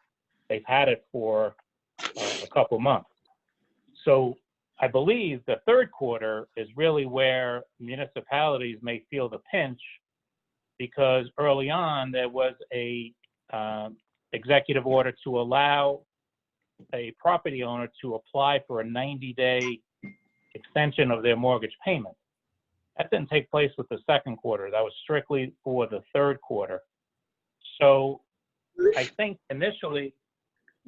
S10: They've had it for a couple months. So I believe the third quarter is really where municipalities may feel the pinch, because early on there was a executive order to allow a property owner to apply for a 90-day extension of their mortgage payment. That didn't take place with the second quarter. That was strictly for the third quarter. So I think initially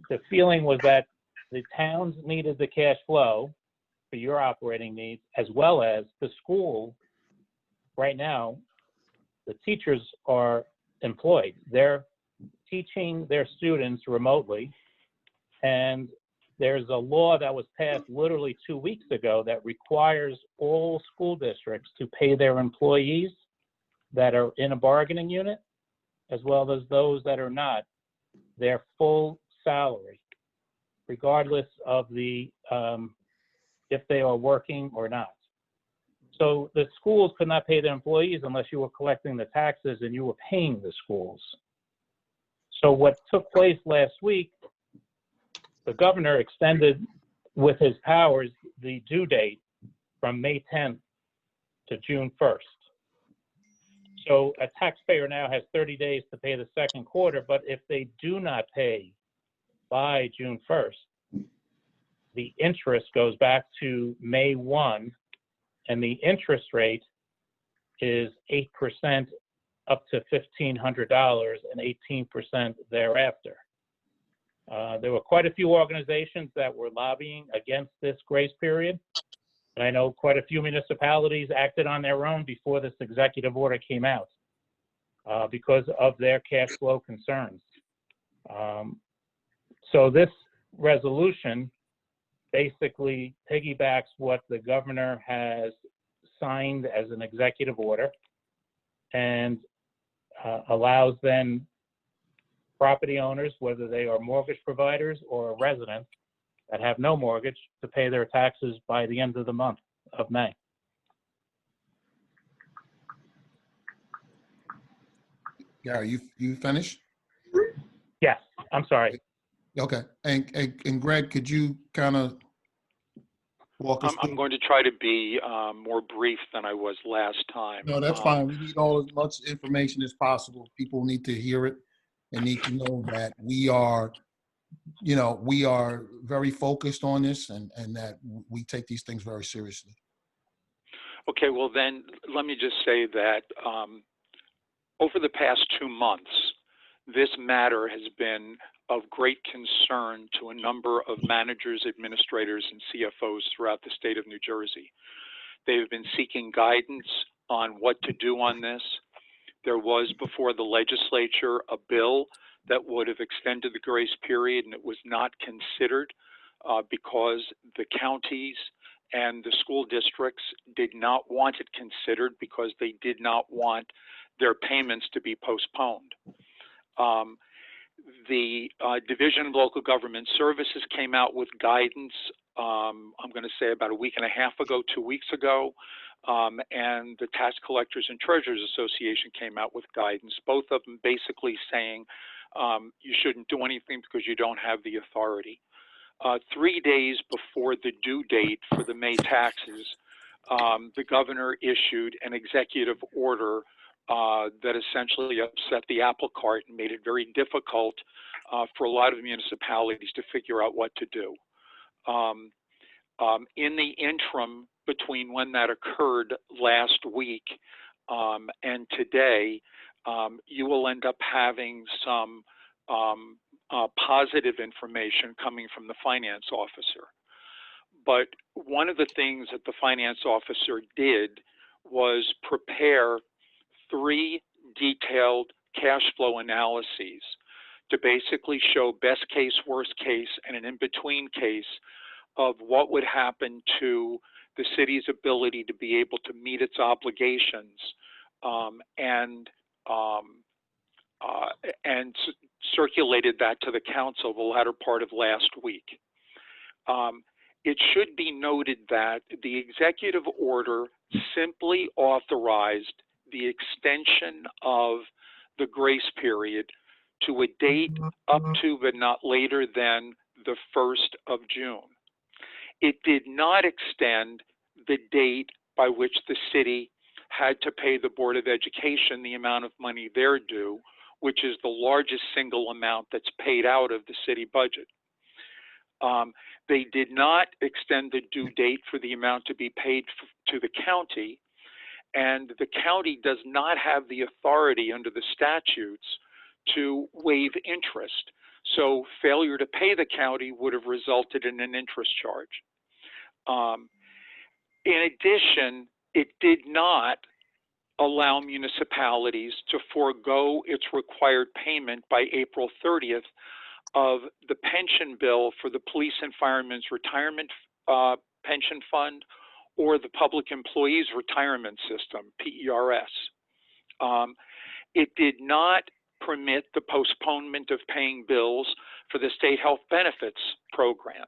S10: the feeling was that the towns needed the cash flow for your operating needs, as well as the school. Right now, the teachers are employed. They're teaching their students remotely. And there's a law that was passed literally 2 weeks ago that requires all school districts to pay their employees that are in a bargaining unit, as well as those that are not, their full salary, regardless of the if they are working or not. So the schools could not pay their employees unless you were collecting the taxes and you were paying the schools. So what took place last week, the governor extended with his powers the due date from May 10th to June 1st. So a taxpayer now has 30 days to pay the second quarter, but if they do not pay by June 1st, the interest goes back to May 1, and the interest rate is 8% up to $1,500 and 18% thereafter. There were quite a few organizations that were lobbying against this grace period. And I know quite a few municipalities acted on their own before this executive order came out because of their cash flow concerns. So this resolution basically piggybacks what the governor has signed as an executive order and allows then property owners, whether they are mortgage providers or residents that have no mortgage, to pay their taxes by the end of the month of May.
S9: Gary, you finished?
S10: Yes, I'm sorry.
S9: Okay. And Greg, could you kind of walk us
S14: I'm
S9: through?
S14: going to try to be more brief than I was last time.
S9: No, that's fine. We need all as much information as possible. People need to hear it and need to know that we are, we are very focused on this and that we take these things very seriously.
S14: Okay, well then, let me just say that over the past 2 months, this matter has been of great concern to a number of managers, administrators, and CFOs throughout the state of New Jersey. They've been seeking guidance on what to do on this. There was before the legislature a bill that would have extended the grace period, and it was not considered because the counties and the school districts did not want it considered because they did not want their payments to be postponed. The Division of Local Government Services came out with guidance, I'm going to say about a week and a half ago, 2 weeks ago, and the Tax Collectors and Treasurers Association came out with guidance, both of them basically saying you shouldn't do anything because you don't have the authority. 3 days before the due date for the May taxes, the governor issued an executive order that essentially upset the apple cart and made it very difficult for a lot of municipalities to figure out what to do. In the interim between when that occurred last week and today, you will end up having some positive information coming from the finance officer. But one of the things that the finance officer did was prepare 3 detailed cash flow analyses to basically show best case, worst case, and an in-between case of what would happen to the city's ability to be able to meet its obligations and circulated that to the council the latter part of last week. it should be noted that the executive order simply authorized the extension of the grace period to a date up to but not later than the 1st of June. It did not extend the date by which the city had to pay the Board of Education the amount of money they're due, which is the largest single amount that's paid out of the city budget. They did not extend the due date for the amount to be paid to the county, and the county does not have the authority under the statutes to waive interest. So failure to pay the county would have resulted in an interest charge. In addition, it did not allow municipalities to forego its required payment by April 30th of the pension bill for the Police and Firemen's Retirement Pension Fund or the Public Employees Retirement System, PERS. It did not permit the postponement of paying bills for the State Health Benefits Program.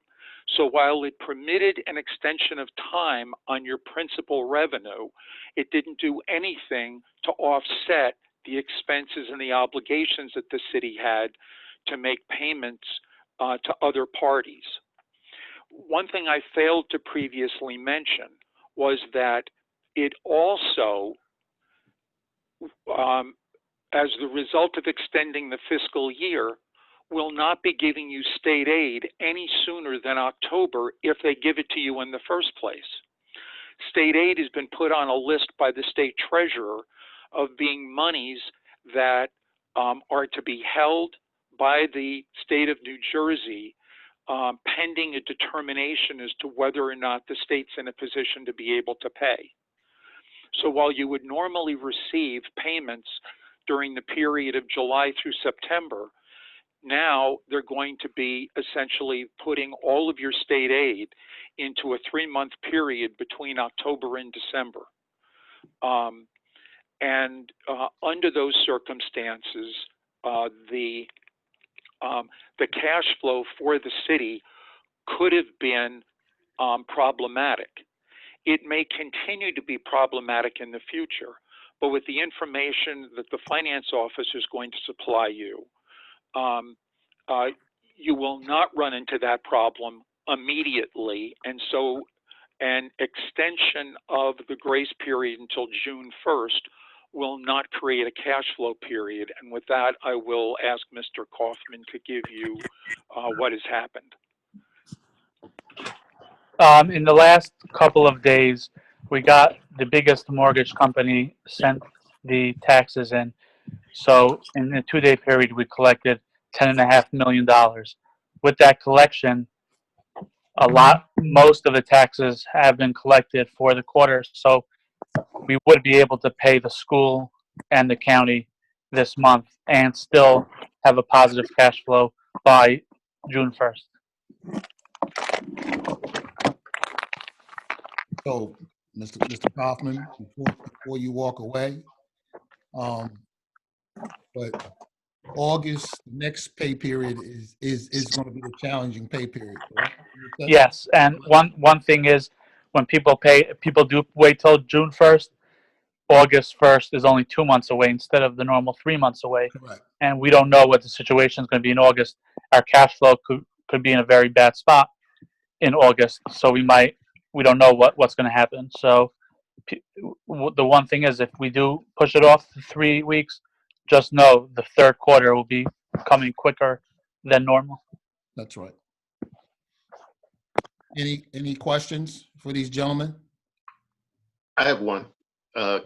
S14: So while it permitted an extension of time on your principal revenue, it didn't do anything to offset the expenses and the obligations that the city had to make payments to other parties. One thing I failed to previously mention was that it also, as the result of extending the fiscal year, will not be giving you state aid any sooner than October if they give it to you in the first place. State aid has been put on a list by the state treasurer of being monies that are to be held by the state of New Jersey pending a determination as to whether or not the state's in a position to be able to pay. So while you would normally receive payments during the period of July through September, now they're going to be essentially putting all of your state aid into a 3-month period between October and December. Under those circumstances, the cash flow for the city could have been problematic. It may continue to be problematic in the future, but with the information that the finance office is going to supply you, you will not run into that problem immediately. And so an extension of the grace period until June 1st will not create a cash flow period. And with that, I will ask Mr. Kaufman to give you what has happened.
S8: In the last couple of days, we got the biggest mortgage company sent the taxes in. So in a 2-day period, we collected $10.5 million. With that collection, most of the taxes have been collected for the quarter. So we would be able to pay the school and the county this month and still have a positive cash flow by June 1st.
S9: So, Mr. Kaufman, before you walk away, but August, next pay period is going to be the challenging pay period, correct?
S8: Yes, and one thing is when people do wait till June 1st, August 1st is only 2 months away instead of the normal 3 months away.
S9: Correct.
S8: And we don't know what the situation is going to be in August. Our cash flow could be in a very bad spot in August, so we don't know what's going to happen. So the one thing is, if we do push it off 3 weeks, just know the third quarter will be coming quicker than normal.
S9: That's right. Any questions for these gentlemen?
S5: I have one.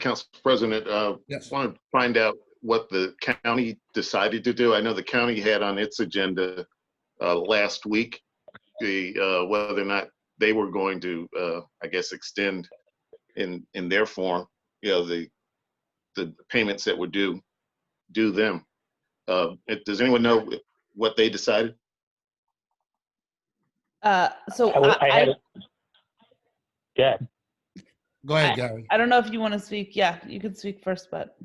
S5: Council President,
S9: Yes.
S5: want to find out what the county decided to do. I know the county had on its agenda last week whether or not they were going to, I guess, extend in their form, the payments that were due them. Does anyone know what they decided?
S13: So
S10: Yeah.
S9: Go ahead, Gary.
S13: I don't know if you want to speak. Yeah, you can speak first, but.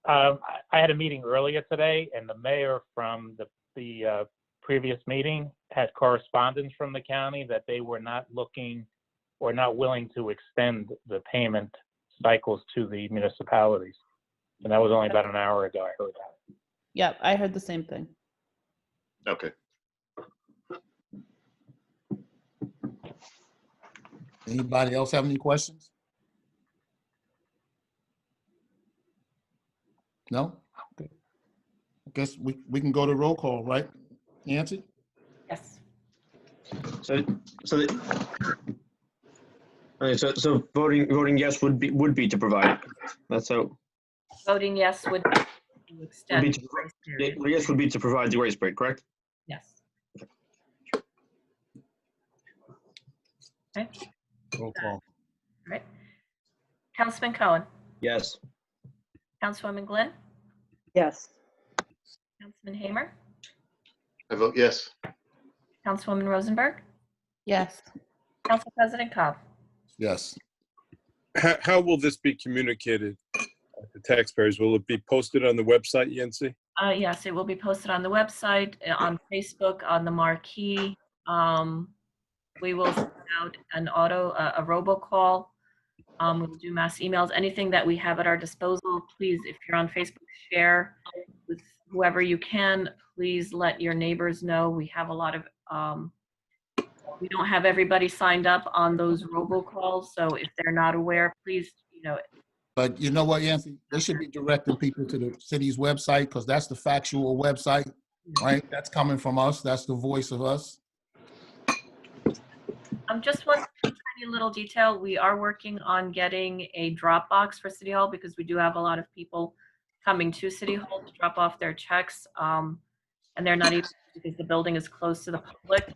S10: I had a meeting earlier today, and the mayor from the previous meeting, had correspondence from the county that they were not looking or not willing to extend the payment cycles to the municipalities. And that was only about an hour ago I heard that.
S13: Yep, I heard the same thing.
S5: Okay.
S9: Anybody else have any questions? No? Okay. I guess we can go to roll call, right? Nancy?
S1: Yes.
S11: So voting yes would be to provide. That's how.
S1: Voting yes would be to
S11: Would
S1: extend
S11: be
S1: the
S11: to,
S1: grace period.
S11: yes would be to provide the grace period, correct?
S1: Yes. Okay.
S9: Roll call.
S1: All right. Councilman Cohen,
S11: Yes.
S1: Councilwoman Glenn,
S6: Yes.
S1: Councilman Hamer,
S5: I vote yes.
S1: Councilwoman Rosenberg,
S13: Yes.
S1: Council President Cobb.
S9: Yes.
S7: How will this be communicated to taxpayers? Will it be posted on the website, Yancy?
S1: Yes, it will be posted on the website, on Facebook, on the marquee. We will send out a robocall. We'll do mass emails, anything that we have at our disposal. Please, if you're on Facebook, share with whoever you can. Please let your neighbors know. We have a lot of, we don't have everybody signed up on those robocalls. So if they're not aware, please,
S9: But you know what, Yancy? They should be directing people to the city's website because that's the factual website, right? That's coming from us. That's the voice of us.
S1: Just one tiny little detail. We are working on getting a drop box for City Hall because we do have a lot of people coming to City Hall to drop off their checks. And they're not able to because the building is closed to the public.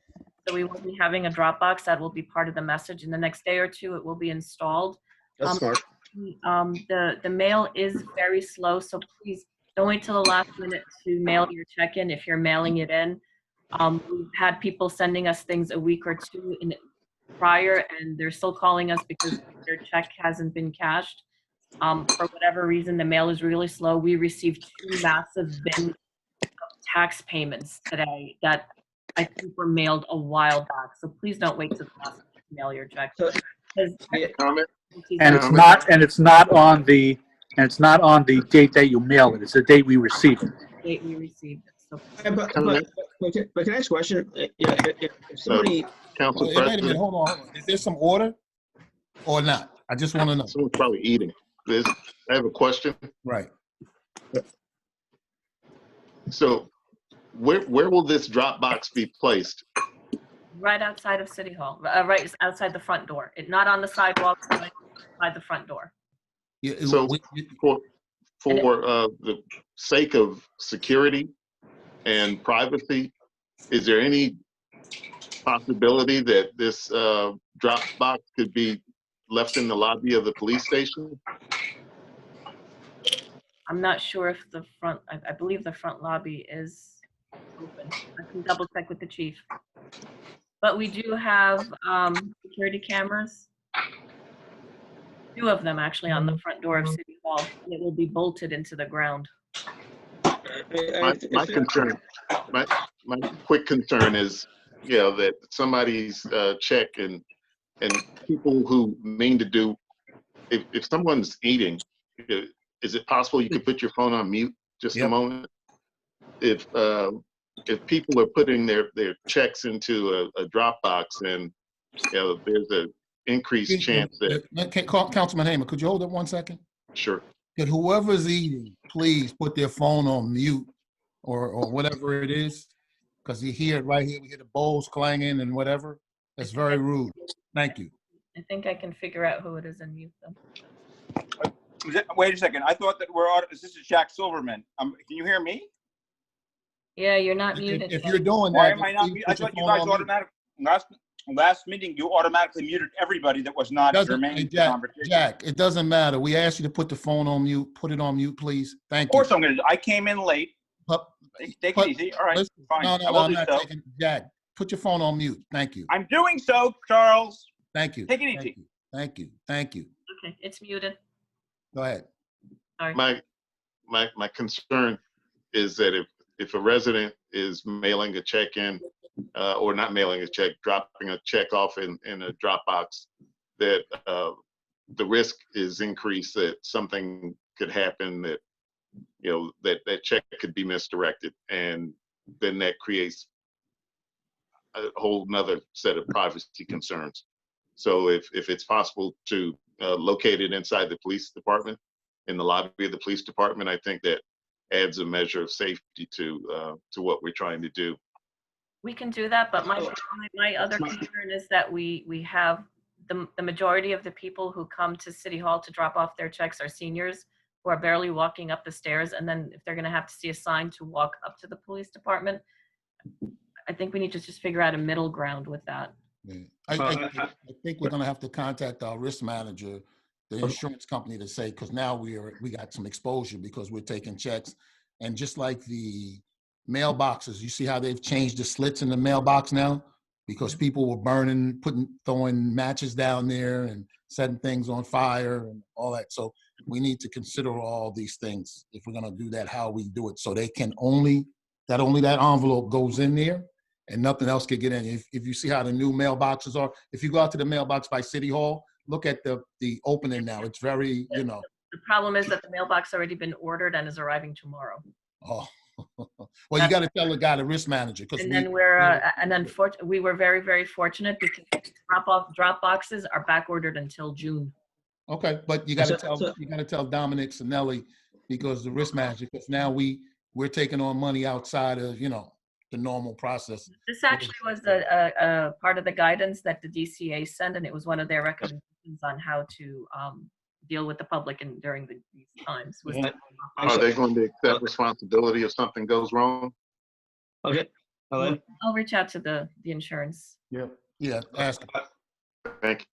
S1: So we will be having a drop box that will be part of the message. In the next day or two, it will be installed.
S11: That's smart.
S1: The mail is very slow, so please don't wait till the last minute to mail your check in if you're mailing it in. We've had people sending us things a week or two prior, and they're still calling us because their check hasn't been cashed. For whatever reason, the mail is really slow. We received 2 massive bins of tax payments today that I think were mailed a while back. So please don't wait till the last minute to mail your checks.
S5: Comment?
S8: And it's not on the date that you mail it. It's the date we receive it.
S1: Date we received it. So
S11: But can I ask a question? Yeah, if somebody.
S5: Council
S9: Wait a minute,
S5: President,
S9: hold on. Is there some order or not? I just want to know.
S5: someone's probably eating. I have a question.
S9: Right.
S5: So where will this drop box be placed?
S1: right outside of City Hall, right outside the front door. Not on the sidewalk, but outside the front door.
S9: Yeah,
S5: So for the sake of security and privacy, is there any possibility that this drop box could be left in the lobby of the police station?
S1: I'm not sure if the front, I believe the front lobby is open. I can double check with the chief. But we do have security cameras. 2 of them actually on the front door of City Hall. And it will be bolted into the ground.
S5: My concern, my quick concern is, you know, that somebody's check and people who mean to do, if someone's eating, is it possible you could put your phone on mute just a moment? If people are putting their checks into a Dropbox, and you know, there's an increased chance that.
S9: Councilman Hamer, could you hold it 1 second?
S5: Sure.
S9: Could whoever's eating, please put their phone on mute or whatever it is, because you hear it right here. We hear the bowls clanging and whatever. That's very rude. Thank you.
S1: I think I can figure out who it is and mute them.
S15: Wait a second. I thought that this is Jack Silverman. Can you hear me?
S1: Yeah, you're not muted.
S9: If you're doing
S15: Why
S9: that,
S15: am I not? I thought you guys automatically last meeting you automatically muted everybody that was not germane to the conversation.
S9: Jack, it doesn't matter. We asked you to put the phone on mute. Put it on mute, please. Thank you.
S15: Of course I'm going to. I came in late. Take it easy. All right,
S9: listen,
S15: fine.
S9: No,
S15: I will
S9: I'm
S15: do
S9: not
S15: so.
S9: taking. Jack, put your phone on mute. Thank you.
S15: I'm doing so, Charles.
S9: Thank you.
S15: Take it easy.
S9: Thank you. Thank you.
S1: Okay, it's muted.
S9: Go ahead.
S1: Sorry.
S5: My concern is that if if a resident is mailing a check in, or not mailing a check, dropping a check off in a drop box, that the risk is increased that something could happen, that that check could be misdirected, and then that creates a whole nother set of privacy concerns. So if it's possible to locate it inside the police department, in the lobby of the police department, I think that adds a measure of safety to what we're trying to do.
S1: We can do that, but my other concern is that we have the majority of the people who come to City Hall to drop off their checks are seniors who are barely walking up the stairs, and then if they're going to have to see a sign to walk up to the police department, I think we need to just figure out a middle ground with that.
S9: Yeah. I think we're gonna have to contact our risk manager, the insurance company, to say, because now we got some exposure because we're taking checks. And just like the mailboxes, you see how they've changed the slits in the mailbox now? Because people were burning, throwing matches down there and setting things on fire and all that. So we need to consider all these things if we're gonna do that, how we do it. So they can only that envelope goes in there and nothing else can get in. If you see how the new mailboxes are, if you go out to the mailbox by City Hall, look at the opening now. It's very,
S1: The problem is that the mailbox already been ordered and is arriving tomorrow.
S9: Oh, well, you got to tell the guy, the risk manager.
S1: And then we were very, very fortunate because drop boxes are back ordered until June.
S9: Okay, but you got to tell Dominic Sinelli, because the risk manager, because now we're taking on money outside of, the normal process.
S1: This actually was a part of the guidance that the DCA sent, and it was one of their recommendations on how to deal with the public during these times.
S5: Are they going to accept responsibility if something goes wrong?
S11: Okay.
S1: I'll reach out to the insurance.
S9: Yeah, ask.
S5: Thank you.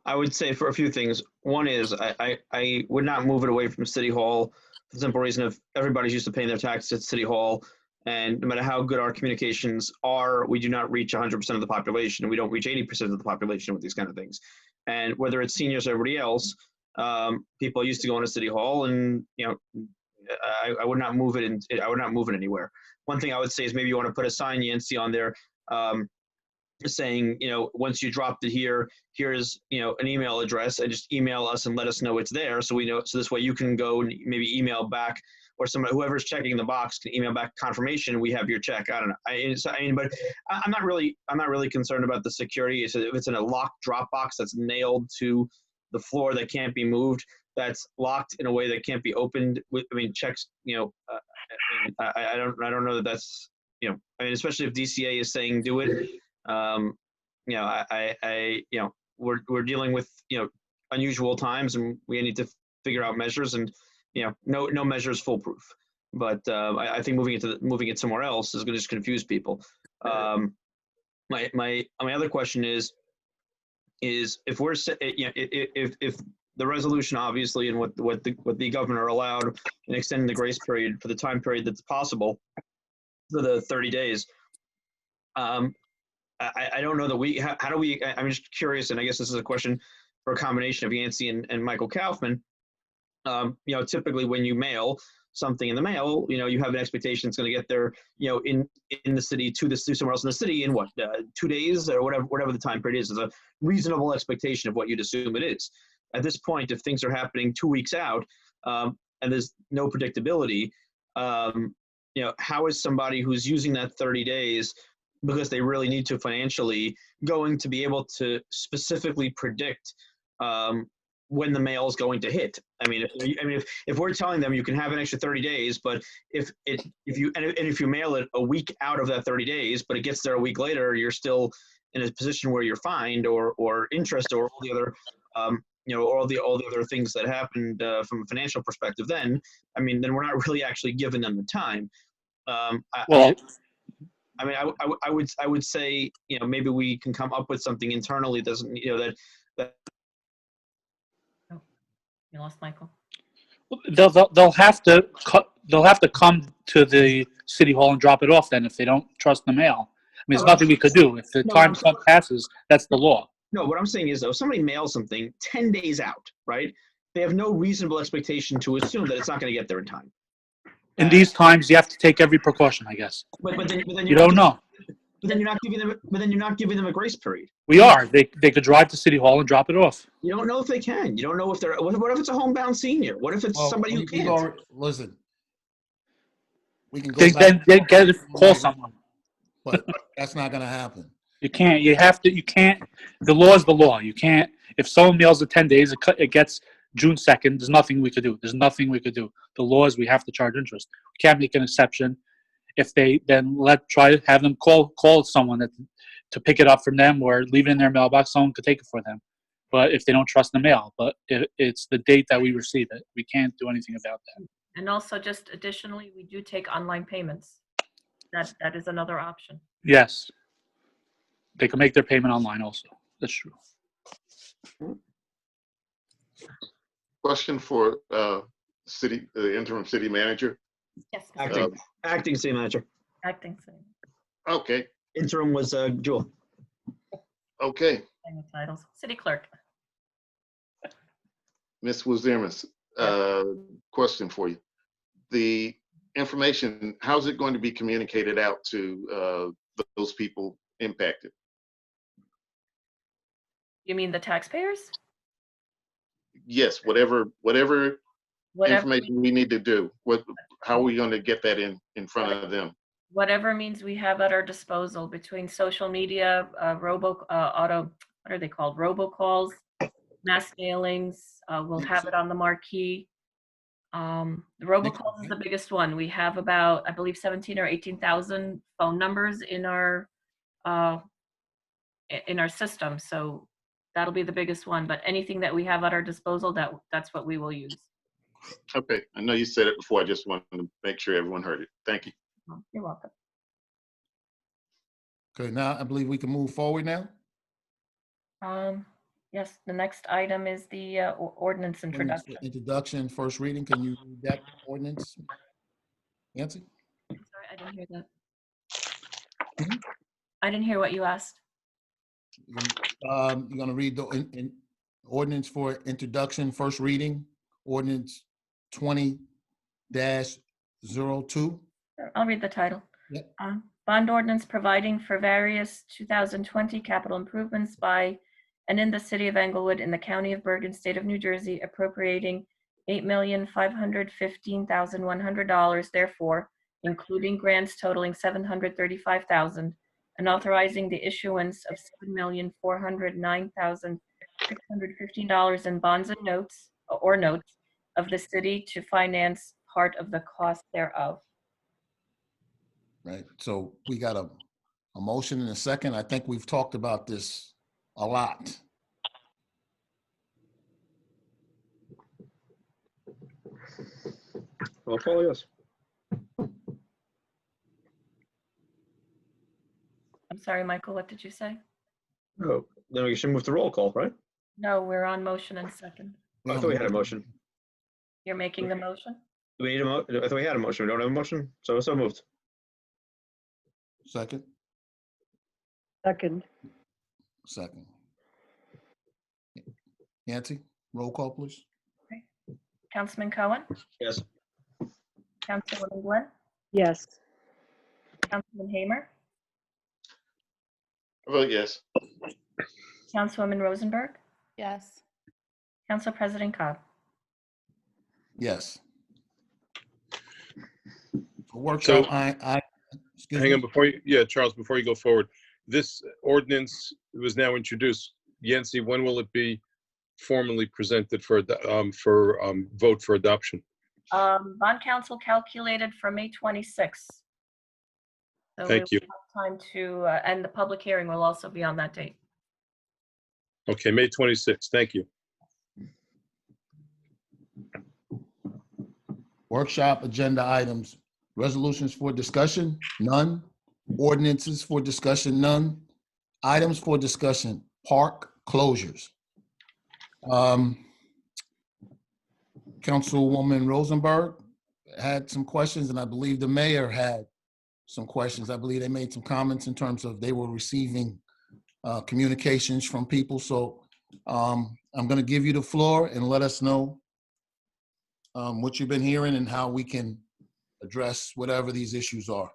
S11: I would say for a few things. One is I would not move it away from City Hall for the simple reason of everybody's used to paying their taxes at City Hall. And no matter how good our communications are, we do not reach 100% of the population. We don't reach 80% of the population with these kind of things. And whether it's seniors or everybody else, people are used to going to City Hall, and I would not move it. I would not move it anywhere. One thing I would say is maybe you want to put a sign, Yancy, on there saying, once you dropped it here, here's an email address, and just email us and let us know it's there, so we know. So this way you can go and maybe email back, or somebody, whoever's checking the box, can email back confirmation we have your check. I don't know. But I'm not really concerned about the security. If it's in a locked drop box that's nailed to the floor that can't be moved, that's locked in a way that can't be opened. Checks. I don't know that that's especially if DCA is saying do it. We're dealing with unusual times, and we need to figure out measures, and no measure is foolproof. But I think moving it somewhere else is going to just confuse people. My other question is if we're if the resolution, obviously, and what the governor allowed in extending the grace period for the time period that's possible for the 30 days. I don't know that how do we, I'm just curious, and I guess this is a question for a combination of Yancy and Michael Kaufman. Typically when you mail something in the mail, you have an expectation it's going to get there, in the city to somewhere else in the city in 2 days or whatever the time period is. It's a reasonable expectation of what you'd assume it is. At this point, if things are happening 2 weeks out, and there's no predictability, how is somebody who's using that 30 days because they really need to financially going to be able to specifically predict when the mail is going to hit? If we're telling them you can have an extra 30 days, but if you mail it a week out of that 30 days, but it gets there a week later, you're still in a position where you're fined or interest or all the other all the other things that happened from a financial perspective. Then we're not really actually giving them the time. I would say maybe we can come up with something internally that.
S1: Oh, you lost Michael.
S8: They'll have to come to the City Hall and drop it off then if they don't trust the mail. There's nothing we could do. If the time passes, that's the law.
S11: No, what I'm saying is, though, if somebody mails something 10 days out, right? They have no reasonable expectation to assume that it's not going to get there in time.
S8: In these times, you have to take every precaution, I guess.
S11: But then
S8: You
S11: you're
S8: don't
S11: not,
S8: know.
S11: but then you're not giving them a grace period.
S8: We are. They could drive to City Hall and drop it off.
S11: You don't know if they can. You don't know if they're, what if it's a homebound senior? What if it's
S9: Well,
S11: somebody who
S9: we've
S11: can't?
S9: already, listen, we can go
S8: Then
S9: back.
S8: then get call someone.
S9: But that's not gonna happen.
S8: You can't. You have to. You can't. The law is the law. You can't. If someone mails it 10 days, it gets June 2nd. There's nothing we could do. There's nothing we could do. The law is we have to charge interest. We can't make an exception. If they then try to have them call someone to pick it up from them or leave it in their mailbox, someone could take it for them. But if they don't trust the mail, but it's the date that we receive it. We can't do anything about that.
S1: And also, just additionally, we do take online payments. That is another option.
S8: Yes. They can make their payment online also. That's true.
S5: Question for the interim city manager.
S1: Yes.
S11: Acting city manager.
S1: Acting city.
S5: Okay.
S11: Interim was Jewel.
S5: Okay.
S1: Same with titles. City clerk.
S5: Ms. Wuzirmas, question for you. The information, how's it going to be communicated out to those people impacted?
S1: You mean the taxpayers?
S5: Yes, whatever information we need to do. How are we going to get that in front of them?
S1: Whatever means we have at our disposal between social media, what are they called? Robocalls, mass mailings. We'll have it on the marquee. The robocalls is the biggest one. We have about, I believe, 17 or 18,000 phone numbers in our system. So that'll be the biggest one. But anything that we have at our disposal, that's what we will use.
S5: Okay, I know you said it before. I just wanted to make sure everyone heard it. Thank you.
S1: You're welcome.
S9: Okay, now I believe we can move forward now.
S1: Yes, the next item is the ordinance introduction.
S9: Introduction, first reading. Can you read that ordinance? Nancy?
S1: Sorry, I didn't hear that. I didn't hear what you asked.
S9: You're gonna read the ordinance for introduction, first reading, ordinance 20-02.
S1: Sure, I'll read the title.
S9: Yep.
S1: Bond ordinance providing for various 2020 capital improvements by and in the city of Englewood in the county of Bergen, state of New Jersey, appropriating $8,515,100, therefore, including grants totaling $735,000, and authorizing the issuance of $7,409,615 in bonds and notes of the city to finance part of the cost thereof.
S9: Right, so we got a motion and a second. I think we've talked about this a lot.
S11: I'll call yes.
S1: I'm sorry, Michael, what did you say?
S11: Oh, then we should move to roll call, right?
S1: No, we're on motion and second.
S11: I thought we had a motion.
S1: You're making the motion?
S11: Do we need a I thought we had a motion. We don't have a motion, so moved.
S9: Second?
S6: Second.
S9: Second. Nancy, roll call, please.
S1: Councilman Cohen?
S11: Yes.
S1: Councilwoman Glenn?
S6: Yes.
S1: Councilman Hamer?
S5: I vote yes.
S1: Councilwoman Rosenberg?
S13: Yes.
S1: Council President Cobb?
S9: Yes. For workshop, excuse
S7: Hang
S9: me.
S7: on, Charles, before you go forward, this ordinance was now introduced. Yancy, when will it be formally presented for vote for adoption?
S1: Bond council calculated for May 26th. So
S7: Thank you.
S1: we will have time to, and the public hearing will also be on that date.
S7: Okay, May 26th. Thank you.
S9: Workshop agenda items, resolutions for discussion, none. Ordinances for discussion, none. Items for discussion, park closures. Councilwoman Rosenberg had some questions, and I believe the mayor had some questions. I believe they made some comments in terms of they were receiving communications from people. So I'm going to give you the floor and let us know what you've been hearing and how we can address whatever these issues are.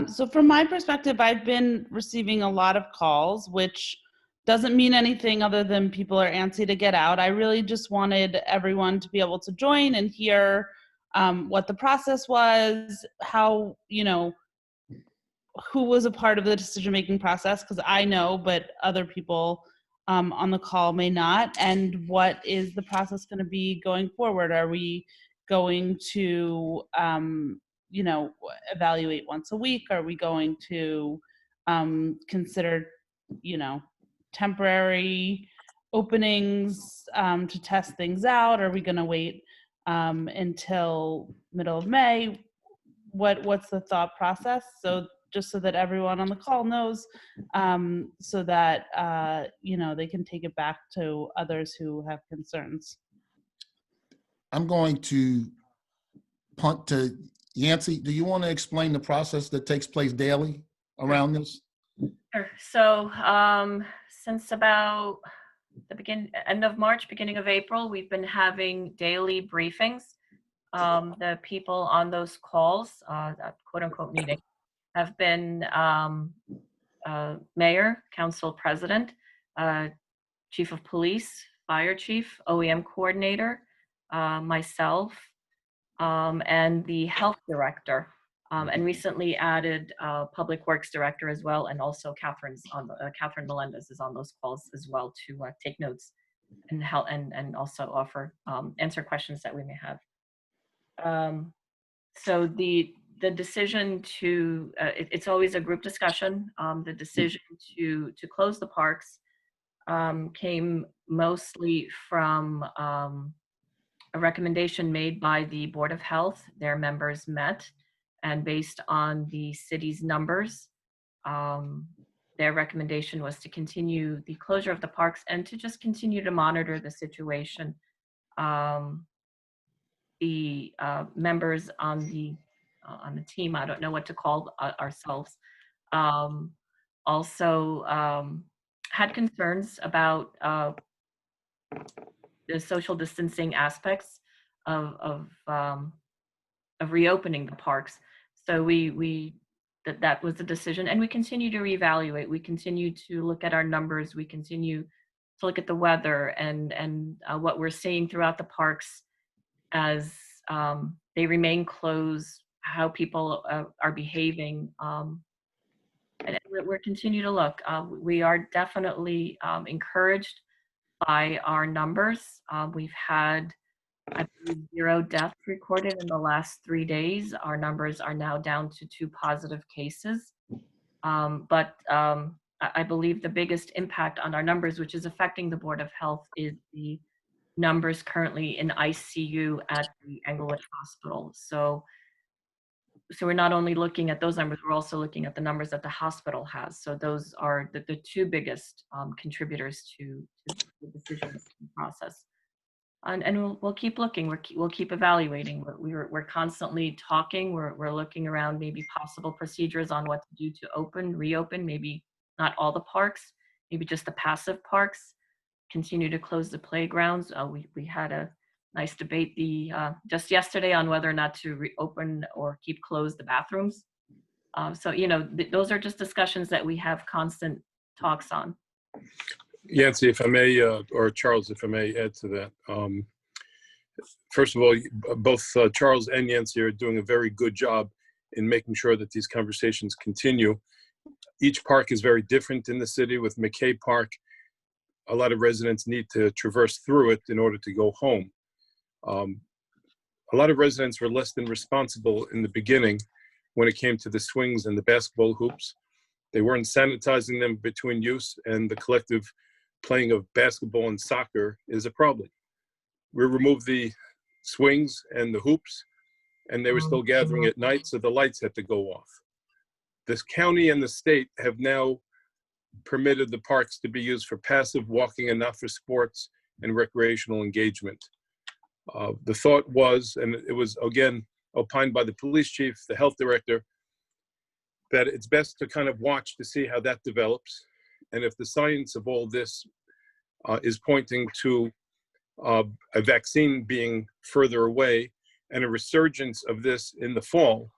S13: So from my perspective, I've been receiving a lot of calls, which doesn't mean anything other than people are antsy to get out. I really just wanted everyone to be able to join and hear what the process was, how, who was a part of the decision-making process, because I know, but other people on the call may not, and what is the process going to be going forward? Are we going to evaluate once a week? Are we going to consider, temporary openings to test things out? Are we going to wait until middle of May? What's the thought process? So just so that everyone on the call knows, so that they can take it back to others who have concerns.
S9: I'm going to punt to Yancey. Do you want to explain the process that takes place daily around this?
S1: Sure. So since about the end of March, beginning of April, we've been having daily briefings. The people on those calls, that quote unquote meeting, have been mayor, council president, chief of police, fire chief, OEM coordinator, myself, and the health director, and recently added public works director as well, and also Catherine Melendez is on those calls as well to take notes and help and also offer answer questions that we may have. So the decision to it's always a group discussion. The decision to close the parks came mostly from a recommendation made by the Board of Health. Their members met, and based on the city's numbers, their recommendation was to continue the closure of the parks and to just continue to monitor the situation. The members on the team, I don't know what to call ourselves, also had concerns about the social distancing aspects of reopening the parks. So that was the decision, and we continue to reevaluate. We continue to look at our numbers. We continue to look at the weather and what we're seeing throughout the parks as they remain closed, how people are behaving, and we're continue to look. We are definitely encouraged by our numbers. We've had, I believe, 0 deaths recorded in the last 3 days. Our numbers are now down to 2 positive cases. But I believe the biggest impact on our numbers, which is affecting the Board of Health, is the numbers currently in ICU at the Englewood Hospital. So we're not only looking at those numbers, we're also looking at the numbers that the hospital has. So those are the 2 biggest contributors to the decision process. And we'll keep looking. We'll keep evaluating. We're constantly talking. We're looking around maybe possible procedures on what to do to reopen. Maybe not all the parks. Maybe just the passive parks. Continue to close the playgrounds. We had a nice debate just yesterday on whether or not to reopen or keep closed the bathrooms. So those are just discussions that we have constant talks on.
S7: Yancy, if I may, or Charles, if I may add to that. First of all, both Charles and Yancy are doing a very good job in making sure that these conversations continue. Each park is very different in the city. With McKay Park, a lot of residents need to traverse through it in order to go home. A lot of residents were less than responsible in the beginning when it came to the swings and the basketball hoops. They weren't sanitizing them between use, and the collective playing of basketball and soccer is a problem. We removed the swings and the hoops, and they were still gathering at night, so the lights had to go off. This county and the state have now permitted the parks to be used for passive walking and not for sports and recreational engagement. The thought was, and it was again opined by the police chief, the health director, that it's best to kind of watch to see how that develops. And if the science of all this is pointing to a vaccine being further away, and a resurgence of this in the fall,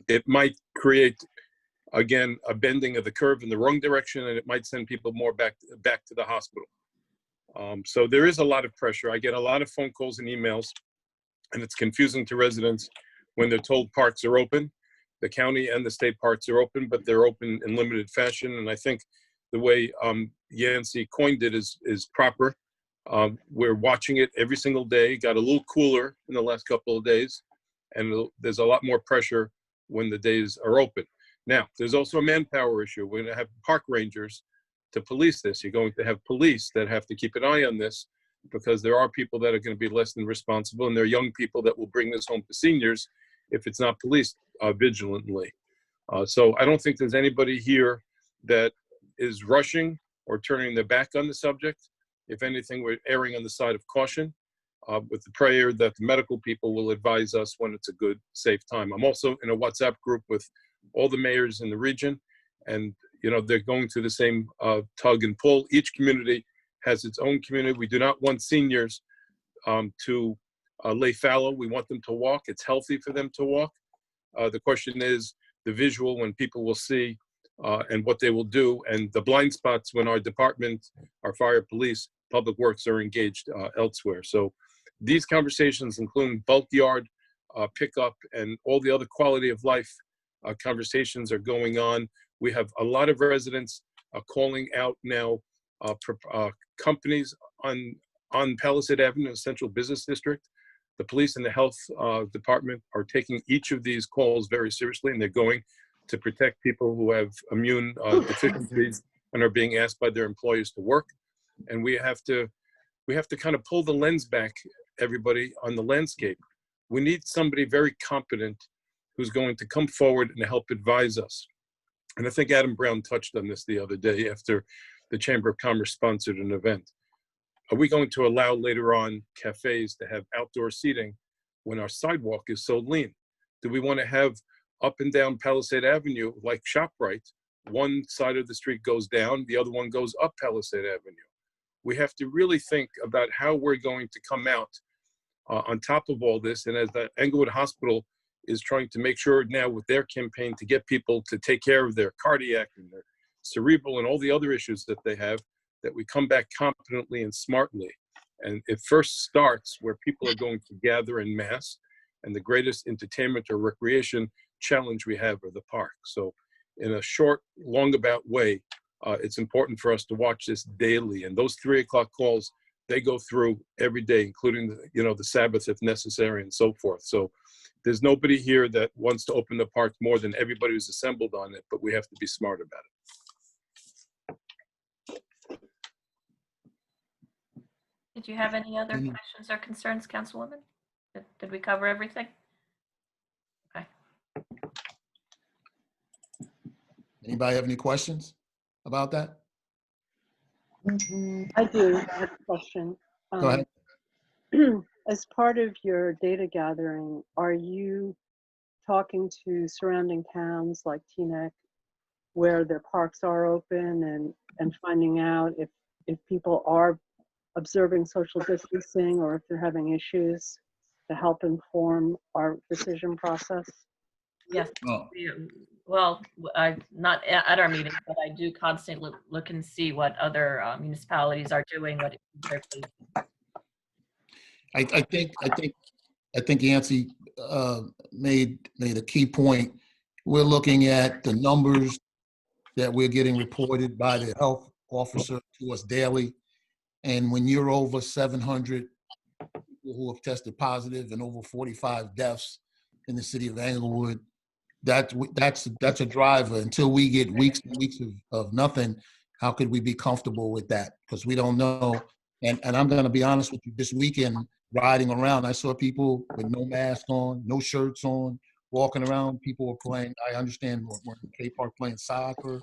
S7: it might create, again, a bending of the curve in the wrong direction, and it might send people more back to the hospital. So there is a lot of pressure. I get a lot of phone calls and emails, and it's confusing to residents when they're told parks are open. The county and the state parks are open, but they're open in limited fashion. And I think the way Yancey coined it is proper. We're watching it every single day. Got a little cooler in the last couple of days, and there's a lot more pressure when the days are open. Now, there's also a manpower issue. We're going to have park rangers to police this. You're going to have police that have to keep an eye on this, because there are people that are going to be less than responsible, and there are young people that will bring this home to seniors if it's not policed vigilantly. So I don't think there's anybody here that is rushing or turning their back on the subject. If anything, we're erring on the side of caution, with the prayer that the medical people will advise us when it's a good, safe time. I'm also in a WhatsApp group with all the mayors in the region, and they're going through the same tug and pull. Each community has its own community. We do not want seniors to lay fallow. We want them to walk. It's healthy for them to walk. The question is the visual, when people will see and what they will do, and the blind spots when our department, our fire, police, public works are engaged elsewhere. So these conversations, including bulk yard pickup and all the other quality of life conversations, are going on. We have a lot of residents calling out now companies on Palisade Avenue, Central Business District. The police and the health department are taking each of these calls very seriously, and they're going to protect people who have immune deficiencies and are being asked by their employers to work. And we have to kind of pull the lens back, everybody, on the landscape. We need somebody very competent who's going to come forward and help advise us. And I think Adam Brown touched on this the other day after the Chamber of Commerce sponsored an event. Are we going to allow later on cafes to have outdoor seating when our sidewalk is so lean? Do we want to have up and down Palisade Avenue like ShopRite? One side of the street goes down, the other one goes up Palisade Avenue. We have to really think about how we're going to come out on top of all this. And as the Englewood Hospital is trying to make sure now with their campaign to get people to take care of their cardiac and their cerebral and all the other issues that they have, that we come back competently and smartly. And it first starts where people are going to gather en masse, and the greatest entertainment or recreation challenge we have are the park. So in a short, longabout way, it's important for us to watch this daily. And those 3 o'clock calls, they go through every day, including the Sabbath if necessary and so forth. So there's nobody here that wants to open the park more than everybody who's assembled on it, but we have to be smart about it.
S1: Did you have any other questions or concerns, Councilwoman? Did we cover everything? Okay.
S9: Anybody have any questions about that?
S16: I do have a question.
S9: Go ahead.
S16: As part of your data gathering, are you talking to surrounding towns like Teaneck where their parks are open and finding out if people are observing social distancing or if they're having issues to help inform our decision process?
S1: Yes. Well, not at our meetings, but I do constantly look and see what other municipalities are doing, what they're doing.
S9: I think Yancey made a key point. We're looking at the numbers that we're getting reported by the health officer to us daily. And when you're over 700 people who have tested positive and over 45 deaths in the city of Englewood, that's a driver. Until we get weeks and weeks of nothing, how could we be comfortable with that? Because we don't know. And I'm going to be honest with you, this weekend, riding around, I saw people with no mask on, no shirts on, walking around. People were playing, I understand, we're in K Park playing soccer.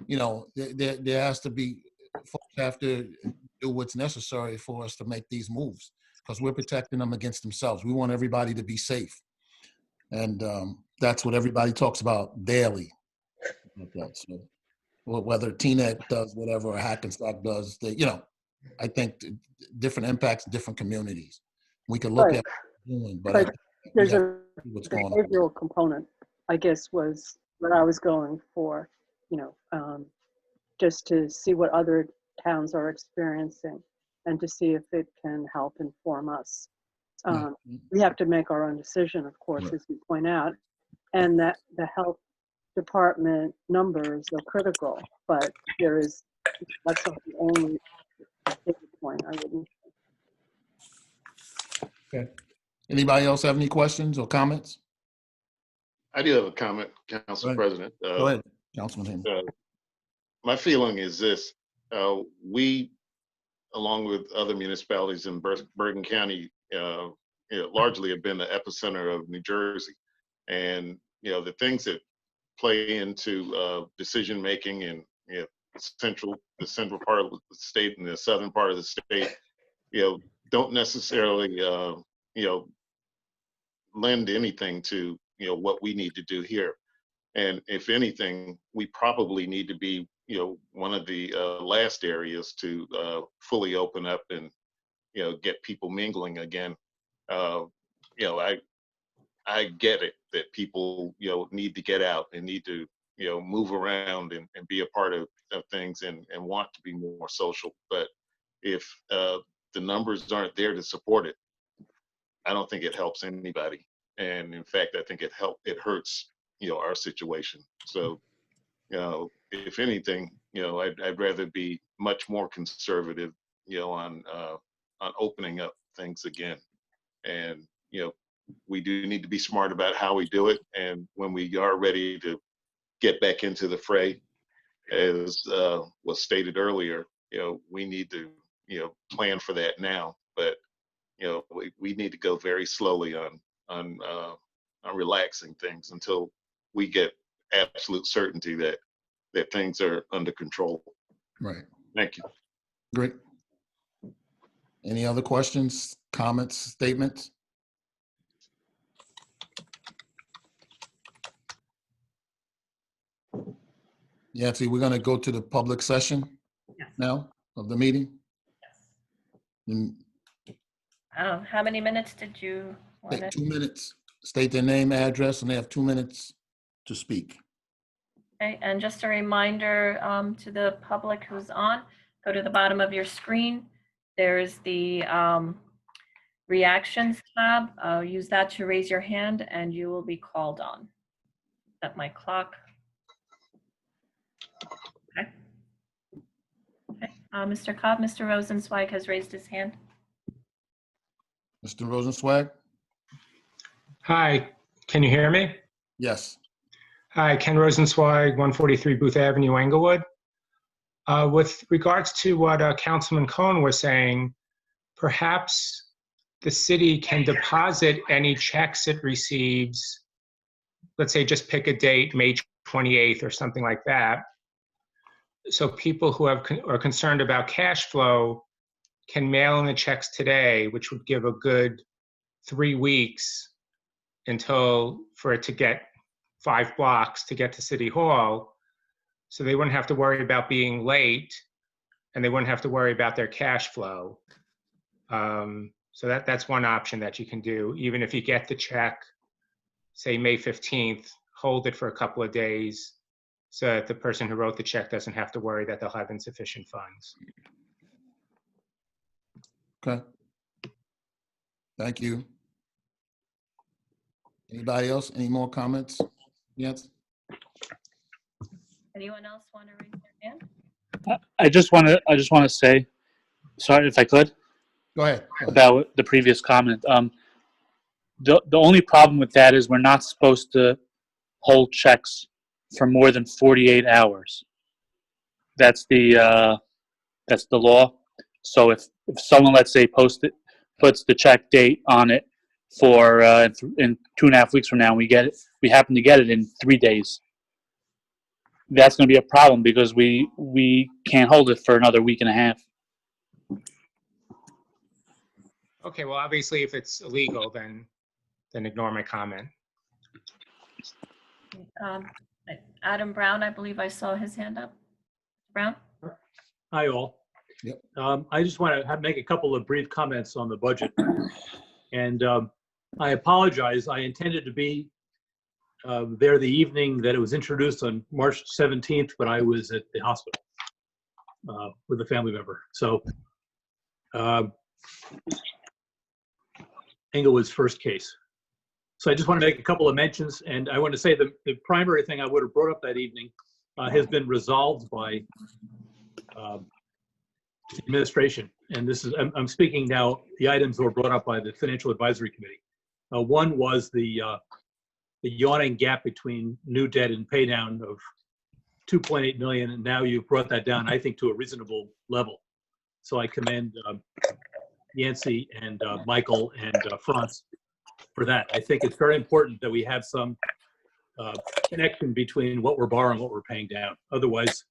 S9: There has to be, folks have to do what's necessary for us to make these moves, because we're protecting them against themselves. We want everybody to be safe. And that's what everybody talks about daily. So, whether Teaneck does whatever or Hackensack does, I think different impacts, different communities. We can look at doing, but
S16: But
S9: we
S16: there's
S9: have
S16: a
S9: to see what's going on.
S16: behavioral component, I guess, was what I was going for, just to see what other towns are experiencing and to see if it can help inform us. We have to make our own decision, of course, as you point out, and that the health department numbers are critical, but that's not the only data point. I wouldn't.
S9: Okay. Anybody else have any questions or comments?
S5: I do have a comment, Council President.
S9: Go ahead, Councilman Hayman.
S5: My feeling is this: we, along with other municipalities in Bergen County, largely have been the epicenter of New Jersey, and the things that play into decision making in the central part of the state and the southern part of the state, don't necessarily lend anything to what we need to do here. And if anything, we probably need to be one of the last areas to fully open up and get people mingling again. I get it that people need to get out and need to move around and be a part of things and want to be more social. But if the numbers aren't there to support it, I don't think it helps anybody. And in fact, I think it hurts our situation. So if anything, I'd rather be much more conservative on opening up things again. And we do need to be smart about how we do it. And when we are ready to get back into the fray, as was stated earlier, we need to plan for that now. But we need to go very slowly on relaxing things until we get absolute certainty that things are under control.
S9: Right.
S5: Thank you.
S9: Great. Any other questions, comments, statements? Yancy, we're going to go to the public session now of the meeting. And
S1: How many minutes did you want
S9: take
S1: to?
S9: 2 minutes, state their name, address, and they have 2 minutes to speak.
S1: Okay, and just a reminder to the public who's on, go to the bottom of your screen. There's the reactions tab. Use that to raise your hand and you will be called on. Set my clock. Okay. Okay. Mr. Cobb, Mr. Rosenzweig has raised his hand.
S9: Mr. Rosenzweig?
S17: Hi, can you hear me?
S9: Yes.
S17: Hi, Ken Rosenzweig, 143 Booth Avenue, Englewood. With regards to what Councilman Cohen was saying, perhaps the city can deposit any checks it receives. Let's say just pick a date, May 28th or something like that. So people who are concerned about cash flow can mail in the checks today, which would give a good 3 weeks for it to get 5 blocks to get to City Hall. So they wouldn't have to worry about being late and they wouldn't have to worry about their cash flow. So that's one option that you can do. Even if you get the check, say May 15th, hold it for a couple of days so that the person who wrote the check doesn't have to worry that they'll have insufficient funds.
S9: Okay. Thank you. Anybody else? Any more comments? Yes.
S1: Anyone else want to raise their hand?
S8: I just want to say, sorry if I could.
S9: Go ahead.
S8: About the previous comment. The only problem with that is we're not supposed to hold checks for more than 48 hours. That's the law. So if someone, let's say, puts the check date on it for in 2.5 weeks from now, we happen to get it in 3 days, that's going to be a problem because we can't hold it for another week and a half.
S17: Okay, well, obviously, if it's illegal, then ignore my comment.
S1: Adam Brown, I believe I saw his hand up. Brown?
S12: Hi, all.
S9: Yep.
S12: I just want to make a couple of brief comments on the budget. And I apologize. I intended to be there the evening that it was introduced on March 17th, but I was at the hospital with a family member. So Englewood's first case. So I just want to make a couple of mentions, and I want to say the primary thing I would have brought up that evening has been resolved by administration. And this is, I'm speaking now, the items that were brought up by the Financial Advisory Committee. One was the yawning gap between new debt and pay down of 2.8 million, and now you've brought that down, I think, to a reasonable level. So I commend Yancy and Michael and Franz for that. I think it's very important that we have some connection between what we're borrowing and what we're paying down. Otherwise,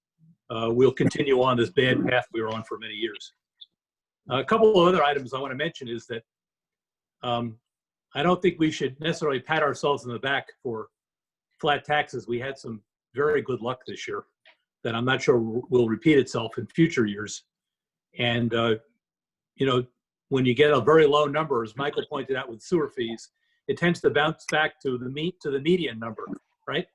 S12: we'll continue on this bad path we were on for many years. A couple of other items I want to mention is that I don't think we should necessarily pat ourselves on the back for flat taxes. We had some very good luck this year that I'm not sure will repeat itself in future years. And, you know, when you get a very low number, as Michael pointed out with sewer fees, it tends to bounce back to the median number, right?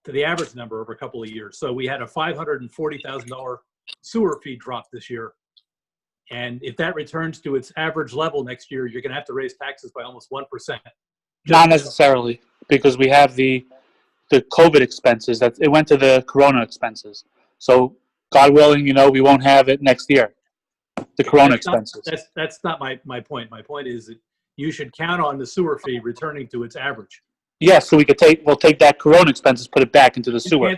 S12: To the average number over a couple of years. So we had a $540,000 sewer fee drop this year. And if that returns to its average level next year, you're going to have to raise taxes by almost 1%.
S8: Not necessarily, because we have the COVID expenses. That it went to the Corona expenses. So God willing, you know, we won't have it next year. The Corona expenses.
S12: That's not my point. My point is that you should count on the sewer fee returning to its average.
S8: Yes, so we'll take that Corona expenses, put it back into the sewer.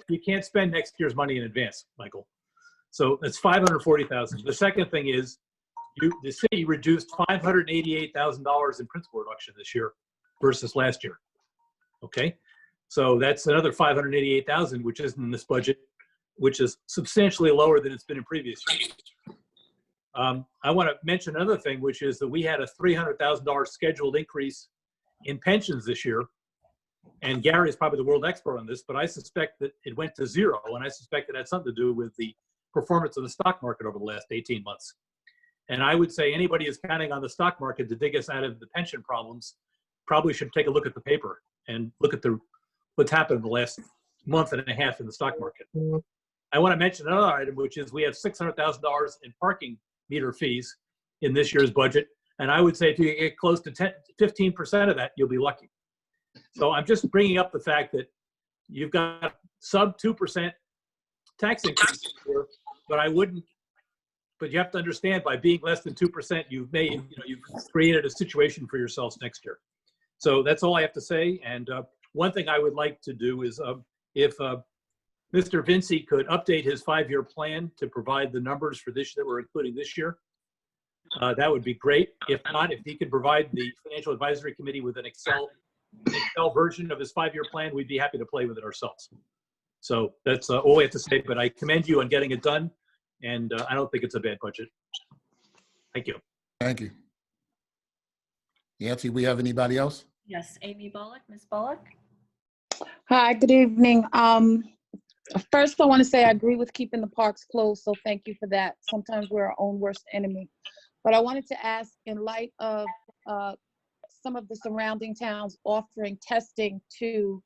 S12: You can't spend next year's money in advance, Michael. So that's $540,000. The second thing is the city reduced $588,000 in principal reduction this year versus last year. Okay, so that's another $588,000, which isn't in this budget, which is substantially lower than it's been in previous years. I want to mention another thing, which is that we had a $300,000 scheduled increase in pensions this year. And Gary is probably the world expert on this, but I suspect that it went to zero. And I suspect it had something to do with the performance of the stock market over the last 18 months. And I would say anybody who's counting on the stock market to dig us out of the pension problems probably should take a look at the paper and look at what's happened in the last month and a half in the stock market. I want to mention another item, which is we have $600,000 in parking meter fees in this year's budget. And I would say if you get close to 15% of that, you'll be lucky. So I'm just bringing up the fact that you've got sub 2% tax increase here, but you have to understand by being less than 2%, you've created a situation for yourselves next year. So that's all I have to say. And one thing I would like to do is if Mr. Vinci could update his 5-year plan to provide the numbers for this that we're including this year, that would be great. If not, if he could provide the Financial Advisory Committee with an Excel version of his 5-year plan, we'd be happy to play with it ourselves. So that's all we have to say, but I commend you on getting it done, and I don't think it's a bad budget. Thank you.
S9: Thank you. Yancy, we have anybody else?
S1: Yes, Amy Bullock, Ms. Bullock.
S18: Hi, good evening. First, I want to say I agree with keeping the parks closed, so thank you for that. Sometimes we're our own worst enemy. But I wanted to ask, in light of some of the surrounding towns offering testing to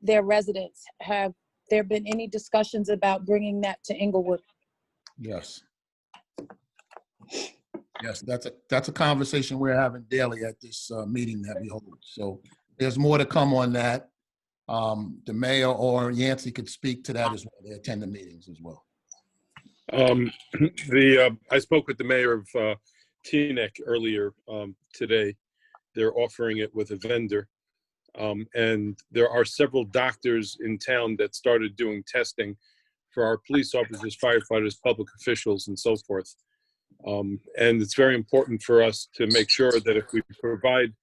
S18: their residents, have there been any discussions about bringing that to Englewood?
S9: Yes. Yes, that's a conversation we're having daily at this meeting that we hold. So there's more to come on that. The mayor or Yancy could speak to that as well. They attend the meetings as well.
S7: I spoke with the mayor of Teaneck earlier today. They're offering it with a vendor. And there are several doctors in town that started doing testing for our police officers, firefighters, public officials, and so forth. And it's very important for us to make sure that if we provide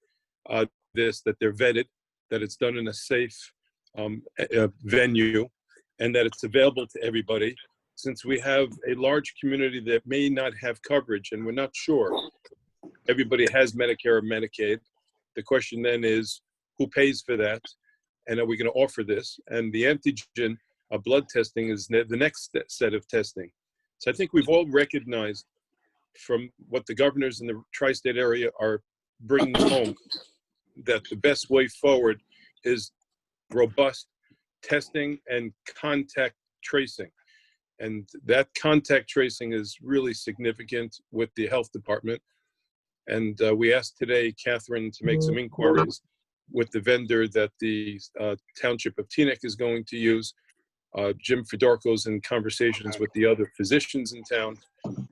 S7: this, that they're vetted, that it's done in a safe venue, and that it's available to everybody. Since we have a large community that may not have coverage, and we're not sure everybody has Medicare or Medicaid, the question then is, who pays for that? And are we going to offer this? And the antigen blood testing is the next set of testing. So I think we've all recognized from what the governors in the tri-state area are bringing home that the best way forward is robust testing and contact tracing. And that contact tracing is really significant with the health department. And we asked today Catherine to make some inquiries with the vendor that the Township of Teaneck is going to use. Jim Fedorko's in conversations with the other physicians in town.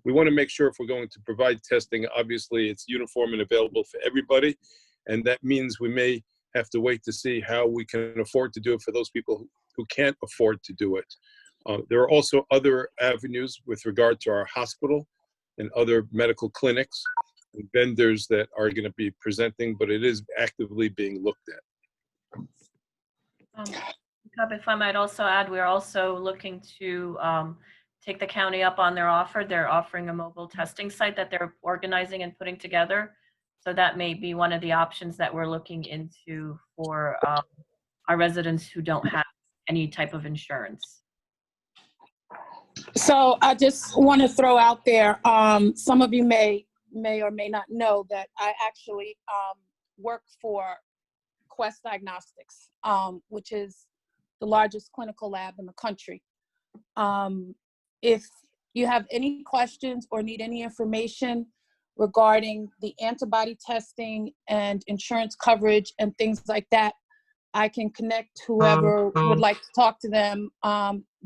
S7: We want to make sure if we're going to provide testing, obviously it's uniform and available for everybody. And that means we may have to wait to see how we can afford to do it for those people who can't afford to do it. There are also other avenues with regard to our hospital and other medical clinics and vendors that are going to be presenting, but it is actively being looked at.
S1: If I might also add, we're also looking to take the county up on their offer. They're offering a mobile testing site that they're organizing and putting together. So that may be one of the options that we're looking into for our residents who don't have any type of insurance.
S18: So I just want to throw out there, some of you may or may not know that I actually work for Quest Diagnostics, which is the largest clinical lab in the country. If you have any questions or need any information regarding the antibody testing and insurance coverage and things like that, I can connect whoever would like to talk to them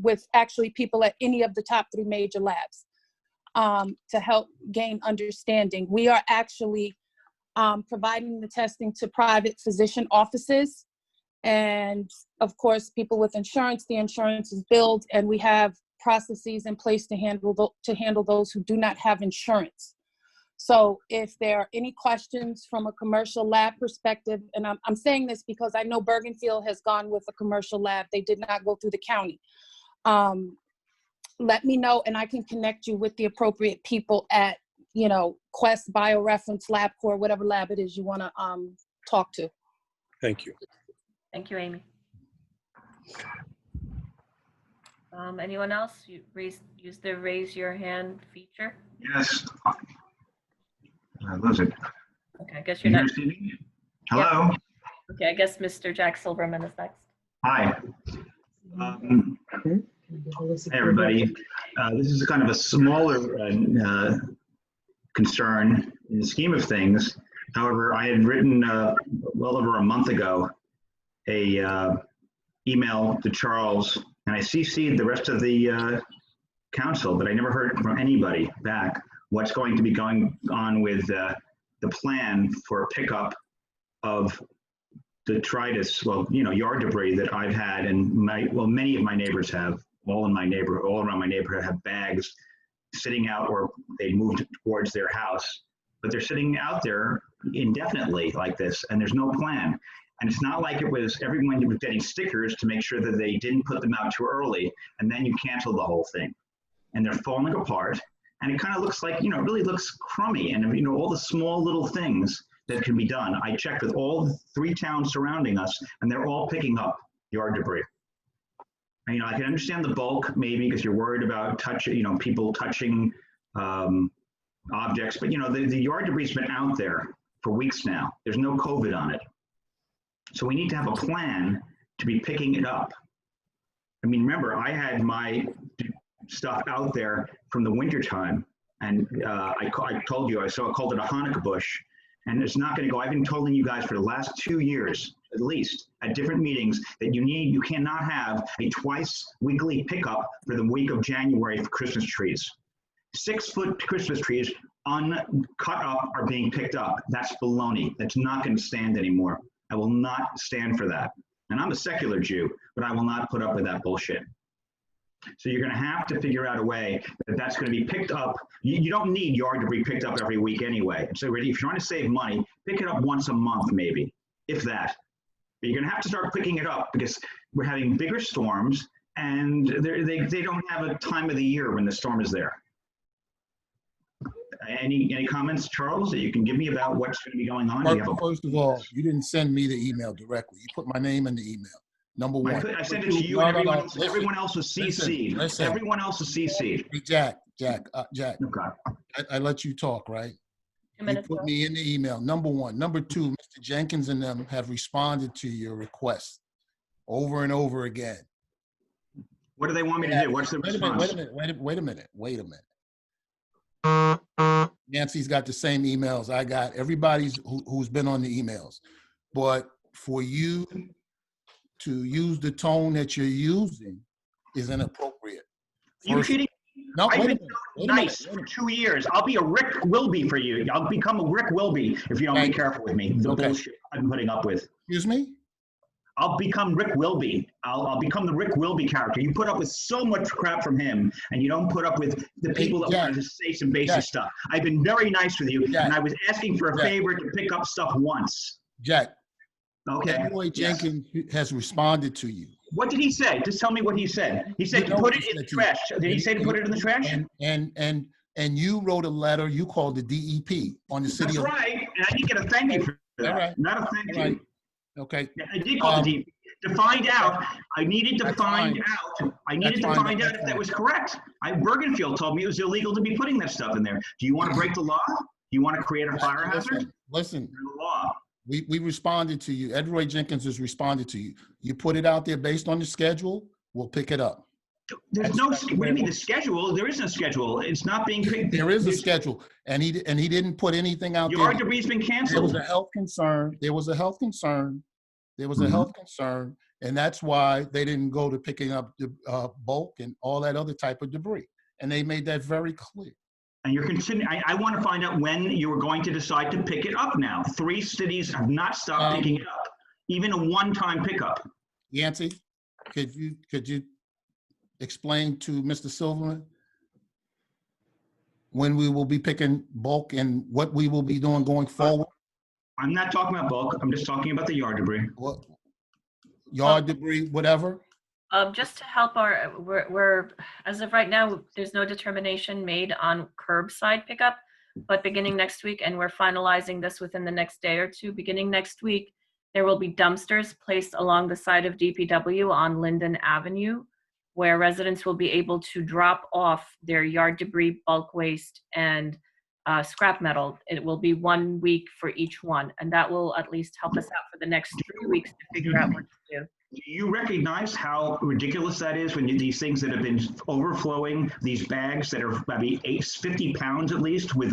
S18: with actually people at any of the top 3 major labs to help gain understanding. We are actually providing the testing to private physician offices. And of course, people with insurance, the insurance is billed, and we have processes in place to handle those who do not have insurance. So if there are any questions from a commercial lab perspective, and I'm saying this because I know Bergenfield has gone with a commercial lab. They did not go through the county. Let me know, and I can connect you with the appropriate people at, Quest, BioReference, LabCorp, whatever lab it is you want to talk to.
S7: Thank you.
S1: Thank you, Amy. Anyone else? Use the raise your hand feature.
S19: Yes. Lose it.
S1: Okay, I guess you're not.
S19: Hello.
S1: Yeah. Okay, I guess Mr. Jack Silverman is next.
S19: Hi. Hey, everybody. This is kind of a smaller concern in the scheme of things. However, I had written well over a month ago a email to Charles, and I CC'd the rest of the council, but I never heard from anybody back what's going to be going on with the plan for pickup of detritus, yard debris that I've had, and many of my neighbors have, all around my neighborhood have bags sitting out, or they moved towards their house, but they're sitting out there indefinitely like this, and there's no plan. And it's not like everyone was getting stickers to make sure that they didn't put them out too early, and then you cancel the whole thing. And they're falling apart, and it kind of looks like, it really looks crummy, and all the small little things that can be done. I checked with all 3 towns surrounding us, and they're all picking up yard debris. And, I can understand the bulk maybe because you're worried about people touching objects, but the yard debris's been out there for weeks now. There's no COVID on it. So we need to have a plan to be picking it up. I mean, remember, I had my stuff out there from the winter time, and I told you, I called it a Hanukkah bush, and it's not going to go. I've been telling you guys for the last 2 years, at least, at different meetings, that you cannot have a twice weekly pickup for the week of January for Christmas trees. 6-foot Christmas trees uncut up are being picked up. That's baloney. That's not going to stand anymore. I will not stand for that. And I'm a secular Jew, but I will not put up with that bullshit. So you're going to have to figure out a way that that's going to be picked up. You don't need yard debris picked up every week anyway. So if you're trying to save money, pick it up once a month maybe, if that. But you're going to have to start picking it up because we're having bigger storms, and they don't have a time of the year when the storm is there. Any comments, Charles, that you can give me about what's going to be going on?
S9: First of all, you didn't send me the email directly. You put my name in the email. Number one.
S19: I sent it to you, and everyone else was CC'd.
S9: Listen.
S19: Everyone else was CC'd.
S9: Hey, Jack.
S19: Okay.
S9: I let you talk, right? You put me in the email, number one. Number two, Mr. Jenkins and them have responded to your request over and over again.
S19: What do they want me to do? What's the response?
S9: Wait a minute. Nancy's got the same emails I got. Everybody's who's been on the emails. But for you to use the tone that you're using is inappropriate.
S19: You kidding?
S9: No,
S19: I've
S9: wait a
S19: been
S9: minute.
S19: so nice for 2 years. I'll be a Rick Wilby for you. I'll become a Rick Wilby if you don't be careful with me. The bullshit I'm putting up with.
S9: Excuse me?
S19: I'll become Rick Wilby. I'll become the Rick Wilby character. You put up with so much crap from him, and you don't put up with the people that want to say some basic stuff. I've been very nice with you, and I was asking for a favor to pick up stuff once.
S9: Jack.
S19: Okay.
S9: Edroy Jenkins has responded to you.
S19: What did he say? Just tell me what he said. He said to put it in the trash. Did he say to put it in the trash?
S9: And you wrote a letter. You called the DEP on the city.
S19: That's right. And I didn't get a thank you for that.
S9: All right.
S19: Not a thank you.
S9: Right. Okay.
S19: I did call the DEP to find out. I needed to find out. I needed to find out if that was correct. Bergenfield told me it was illegal to be putting that stuff in there. Do you want to break the law? Do you want to create a fire hazard?
S9: Listen.
S19: The law.
S9: We responded to you. Edroy Jenkins has responded to you. You put it out there based on the schedule. We'll pick it up.
S19: There's no. What do you mean the schedule? There is no schedule. It's not being picked.
S9: There is a schedule, and he didn't put anything out there.
S19: Yard debris's been canceled.
S9: There was a health concern. There was a health concern, and that's why they didn't go to picking up the bulk and all that other type of debris. And they made that very clear.
S19: And you're continuing. I want to find out when you are going to decide to pick it up now. 3 cities have not stopped picking it up, even a one-time pickup.
S9: Yancey, could you explain to Mr. Silverman when we will be picking bulk and what we will be doing going forward?
S19: I'm not talking about bulk. I'm just talking about the yard debris.
S9: What? Yard debris, whatever?
S1: Just to help we're as of right now, there's no determination made on curbside pickup, but beginning next week, and we're finalizing this within the next day or two, beginning next week, there will be dumpsters placed along the side of DPW on Linden Avenue, where residents will be able to drop off their yard debris, bulk waste, and scrap metal. It will be 1 week for each one, and that will at least help us out for the next 3 weeks to figure out what to do.
S19: Do you recognize how ridiculous that is when these things that have been overflowing, these bags that are maybe 50 pounds at least that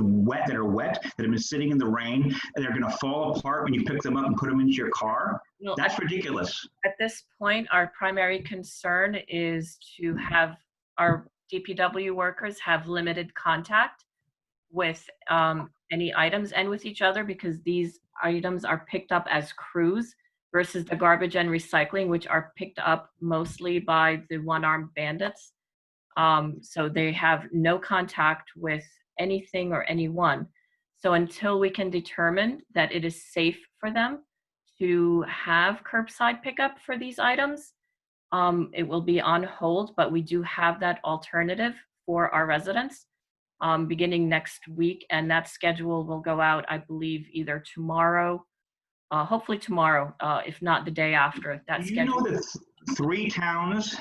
S19: are wet, that have been sitting in the rain, and they're going to fall apart when you pick them up and put them into your car?
S1: No,
S19: that's ridiculous.
S1: At this point, our primary concern is to have our DPW workers have limited contact with any items and with each other, because these items are picked up as crews versus the garbage and recycling, which are picked up mostly by the one-armed bandits. So they have no contact with anything or anyone. So until we can determine that it is safe for them to have curbside pickup for these items, it will be on hold, but we do have that alternative for our residents beginning next week, and that schedule will go out, I believe, either tomorrow, hopefully tomorrow, if not the day after. That
S19: you know that 3 towns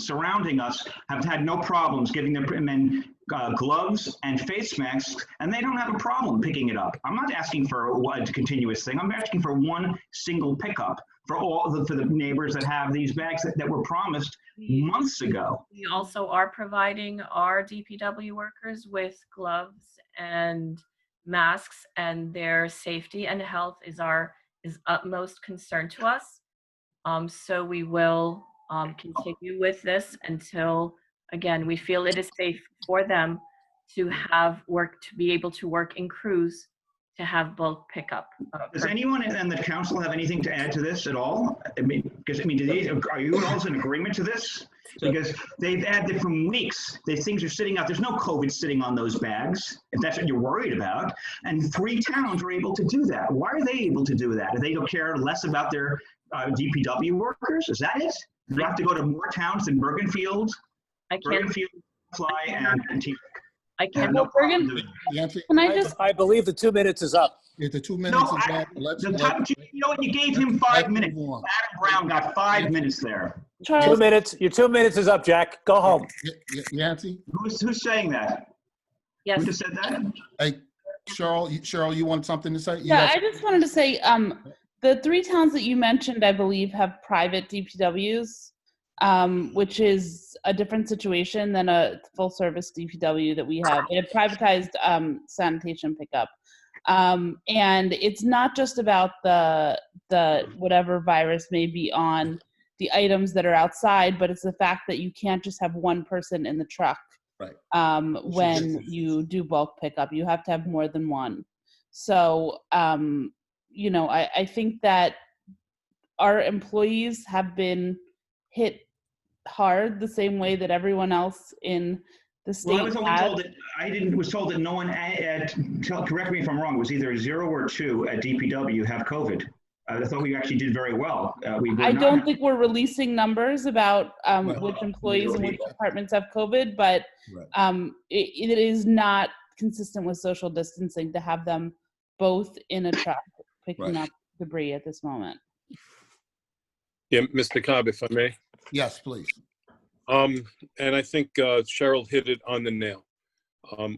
S19: surrounding us have had no problems giving them gloves and face masks, and they don't have a problem picking it up. I'm not asking for a continuous thing. I'm asking for 1 single pickup for the neighbors that have these bags that were promised months ago.
S1: We also are providing our DPW workers with gloves and masks, and their safety and health is utmost concern to us. So we will continue with this until, again, we feel it is safe for them to be able to work in crews to have bulk pickup.
S19: Does anyone in the council have anything to add to this at all? Are you all in agreement to this? Because they've added from weeks. These things are sitting out. There's no COVID sitting on those bags, if that's what you're worried about. And 3 towns were able to do that. Why are they able to do that? Do they care less about their DPW workers? Is that it? Do they have to go to more towns than Bergenfield? Bergenfield, Fly, and T.
S1: I can't.
S13: No, Bergen. Can I just?
S12: I believe the 2 minutes is up.
S9: If the 2 minutes is up,
S19: you know what? You gave him 5 minutes. Adam Brown got 5 minutes there.
S13: Charles.
S12: 2 minutes. Your 2 minutes is up, Jack. Go home.
S9: Yancy?
S19: Who's saying that?
S1: Yes.
S19: Who just said that?
S9: Hey, Cheryl, you want something to say?
S13: Yeah, I just wanted to say, the 3 towns that you mentioned, I believe, have private DPWs, which is a different situation than a full-service DPW that we have. They have privatized sanitation pickup. And it's not just about the whatever virus may be on the items that are outside, but it's the fact that you can't just have one person in the truck.
S9: Right.
S13: When you do bulk pickup, you have to have more than one. So, you know, I think that our employees have been hit hard the same way that everyone else in the state
S19: Well, I was only
S13: had.
S19: told that was told that no one correct me if I'm wrong, it was either 0 or 2 at DPW have COVID. I thought we actually did very well.
S13: I don't think we're releasing numbers about which employees and which departments have COVID, but it is not consistent with social distancing to have them both in a truck picking up debris at this moment.
S7: Yeah, Mr. Cobb, if I may.
S9: Yes, please.
S7: And I think Cheryl hit it on the nail.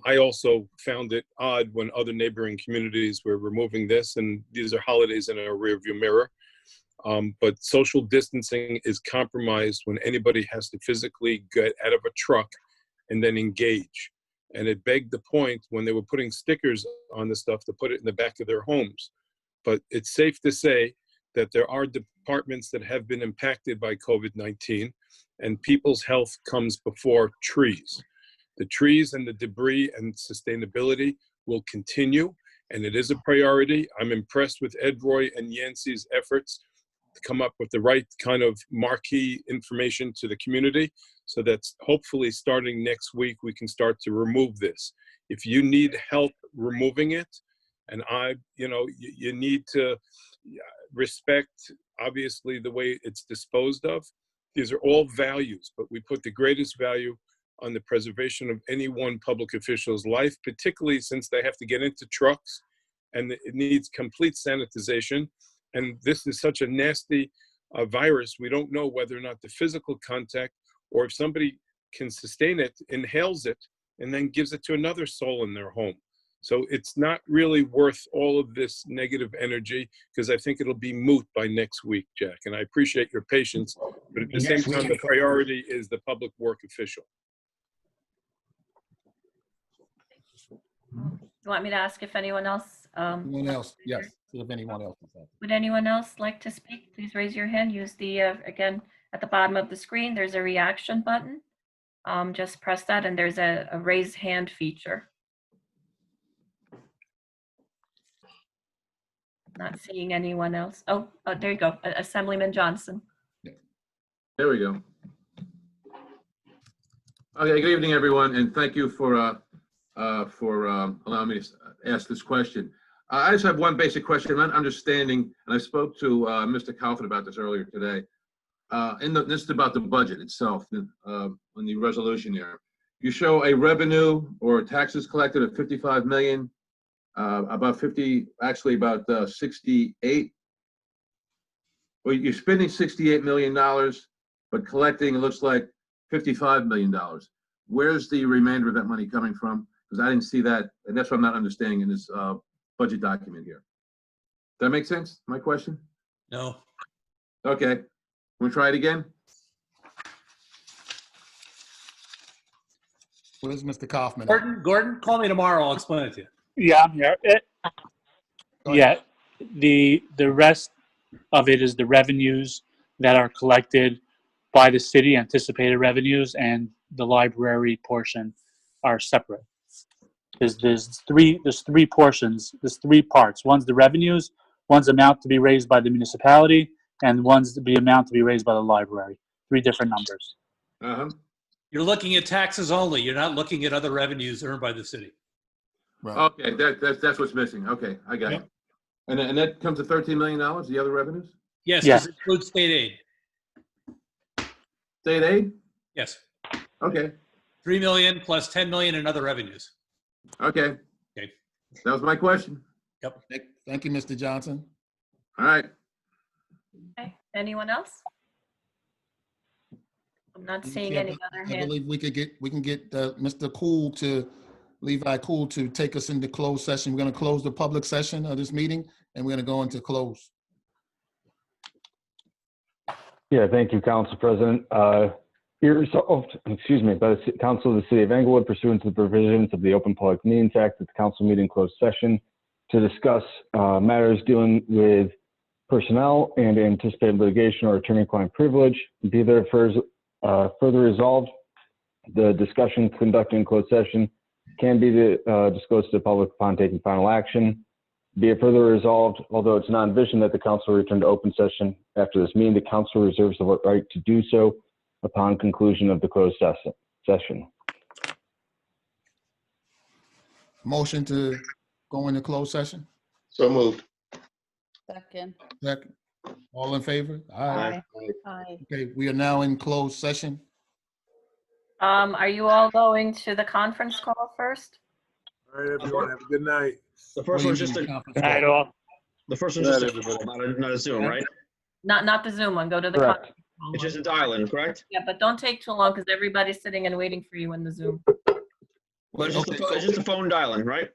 S7: I also found it odd when other neighboring communities were removing this, and these are holidays in our rearview mirror. But social distancing is compromised when anybody has to physically get out of a truck and then engage. And it begged the point when they were putting stickers on the stuff to put it in the back of their homes. But it's safe to say that there are departments that have been impacted by COVID-19, and people's health comes before trees. The trees and the debris and sustainability will continue, and it is a priority. I'm impressed with Ed Roy and Yancey's efforts to come up with the right kind of marquee information to the community, so that hopefully starting next week, we can start to remove this. If you need help removing it, and you need to respect, obviously, the way it's disposed of. These are all values, but we put the greatest value on the preservation of any one public official's life, particularly since they have to get into trucks and it needs complete sanitization. And this is such a nasty virus. We don't know whether or not the physical contact, or if somebody can sustain it, inhales it, and then gives it to another soul in their home. So it's not really worth all of this negative energy, because I think it'll be moot by next week, Jack. And I appreciate your patience, but at the same time, the priority is the public work official.
S1: You want me to ask if anyone else?
S9: Yes, if anyone else.
S1: Would anyone else like to speak? Please raise your hand. Use the, again, at the bottom of the screen, there's a reaction button. Just press that, and there's a raise hand feature. Not seeing anyone else. Oh, there you go. Assemblyman Johnson.
S20: There we go. Okay, good evening, everyone, and thank you for allowing me to ask this question. I just have one basic question. I'm not understanding, and I spoke to Mr. Kaufman about this earlier today. This is about the budget itself, on the resolution here. You show a revenue or taxes collected of 55 million. About 68. Well, you're spending $68 million, but collecting, it looks like $55 million. Where's the remainder of that money coming from? Because I didn't see that, and that's what I'm not understanding in this budget document here. Does that make sense, my question?
S4: No.
S20: Okay, want to try it again?
S9: Where's Mr. Kaufman?
S4: Gordon, call me tomorrow. I'll explain it to you.
S8: Yeah, I'm here. Yeah, the rest of it is the revenues that are collected by the city, anticipated revenues, and the library portion are separate. There's three portions. There's 3 parts. One's the revenues, one's amount to be raised by the municipality, and one's the amount to be raised by the library. 3 different numbers.
S4: You're looking at taxes only. You're not looking at other revenues earned by the city.
S20: Right. Okay, that's what's missing. Okay, I got it. And that comes to $13 million, the other revenues?
S4: Yes, because it includes state aid.
S20: State aid?
S4: Yes.
S20: Okay.
S4: 3 million plus 10 million in other revenues.
S20: Okay.
S4: Okay.
S20: That was my question.
S4: Yep.
S9: Thank you, Mr. Johnson.
S20: All right.
S1: Okay. Anyone else? I'm not seeing any other
S9: I
S1: hands.
S9: believe we can get Mr. Cool to Levi Cool to take us into closed session. We're going to close the public session of this meeting, and we're going to go into close.
S21: Yeah, thank you, Council President. Be resolved, excuse me, by the Council of the City of Englewood pursuant to the provisions of the Open Public Meetings Act, that the council meeting closed session to discuss matters dealing with personnel and anticipated litigation or attorney-client privilege. Be there further resolved, the discussion conducted in closed session can be disclosed to the public upon taking final action. Be it further resolved, although it's not envisioned that the council return to open session after this meeting, the council reserves the right to do so upon conclusion of the closed session.
S9: Motion to go into closed session?
S5: So moved.
S13: Second.
S9: Second. All in favor? Aye.
S16: Aye.
S9: Okay, we are now in closed session.
S1: Are you all going to the conference call first?
S3: All right, everyone, have a good night.
S11: The first one's just a
S9: conference
S11: night
S9: call?
S11: off. The first one's just a call, not a Zoom, right?
S1: Not the Zoom one, go to the
S11: Correct.
S1: conference call
S11: It's
S1: one.
S11: just a dial-in, correct?
S1: Yeah, but don't take too long because everybody's sitting and waiting for you in the Zoom.
S11: Well, it's just a phone dial-in, right?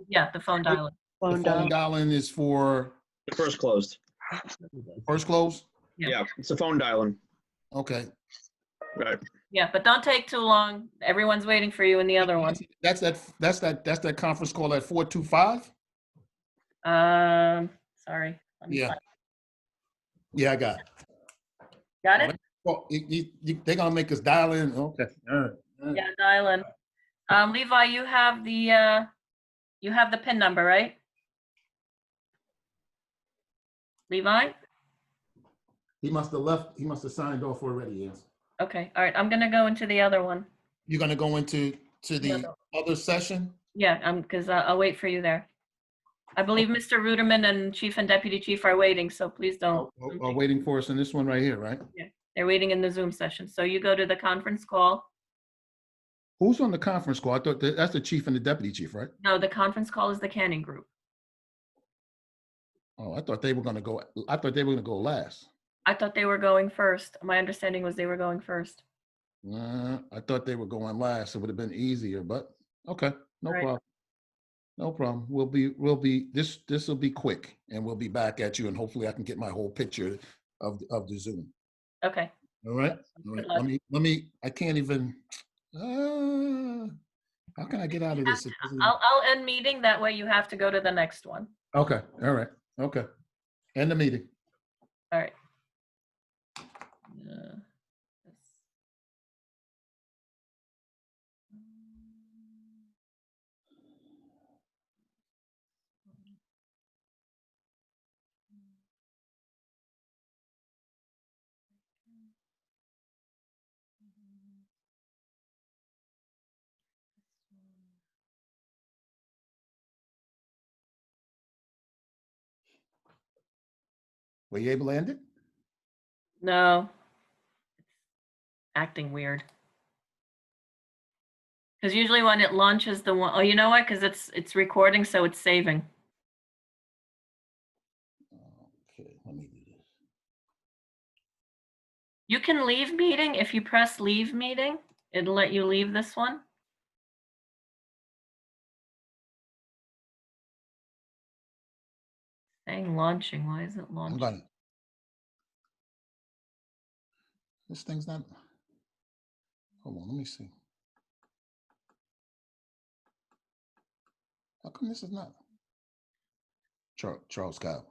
S1: Yeah, the phone dial-in.
S9: The phone dial-in is for
S11: The first closed.
S9: first close?
S11: Yeah, it's a phone dial-in.
S9: Okay.
S11: Right.
S1: Yeah, but don't take too long. Everyone's waiting for you in the other one.
S9: That's that conference call at 425?
S1: Sorry. Let me
S9: Yeah.
S1: find-
S9: Yeah, I got it.
S1: Got it?
S9: Well, they're gonna make us dial in. Okay. All right.
S1: Yeah, dial in. Levi, you have the PIN number, right? Levi?
S9: He must have left. He must have signed off already. Yes.
S1: Okay, all right, I'm gonna go into the other one.
S9: You're gonna go into the
S1: No.
S9: other session?
S1: Yeah, because I'll wait for you there. I believe Mr. Ruderman and Chief and Deputy Chief are waiting, so please don't.
S9: Are waiting for us in this one right here, right?
S1: Yeah, they're waiting in the Zoom session. So you go to the conference call.
S9: Who's on the conference call? I thought that's the chief and the deputy chief, right?
S1: No, the conference call is the Canning Group.
S9: Oh, I thought they were gonna go. I thought they were gonna go last.
S1: I thought they were going first. My understanding was they were going first.
S9: I thought they were going last. It would have been easier, but okay, no
S1: Right.
S9: problem. No problem. We'll be this will be quick, and we'll be back at you, and hopefully I can get my whole picture of the Zoom.
S1: Okay.
S9: All right. All right. Let me. I can't even. How can I get out of this? It doesn't even-
S1: I'll end meeting. That way you have to go to the next one.
S9: Okay. All right. Okay. End the meeting.
S1: All right.
S9: Were you able to end it?
S1: No. Acting weird. Because usually when it launches the one, oh, you know what? Because it's recording, so it's saving.
S9: Okay. Let me do this.
S1: You can leave meeting. If you press leave meeting, it'll let you leave this one. Saying launching. Why is it
S9: I'm
S1: launching?
S9: gonna. This thing's not. Hold on. Let me see. How come this is not? Charles Kyle.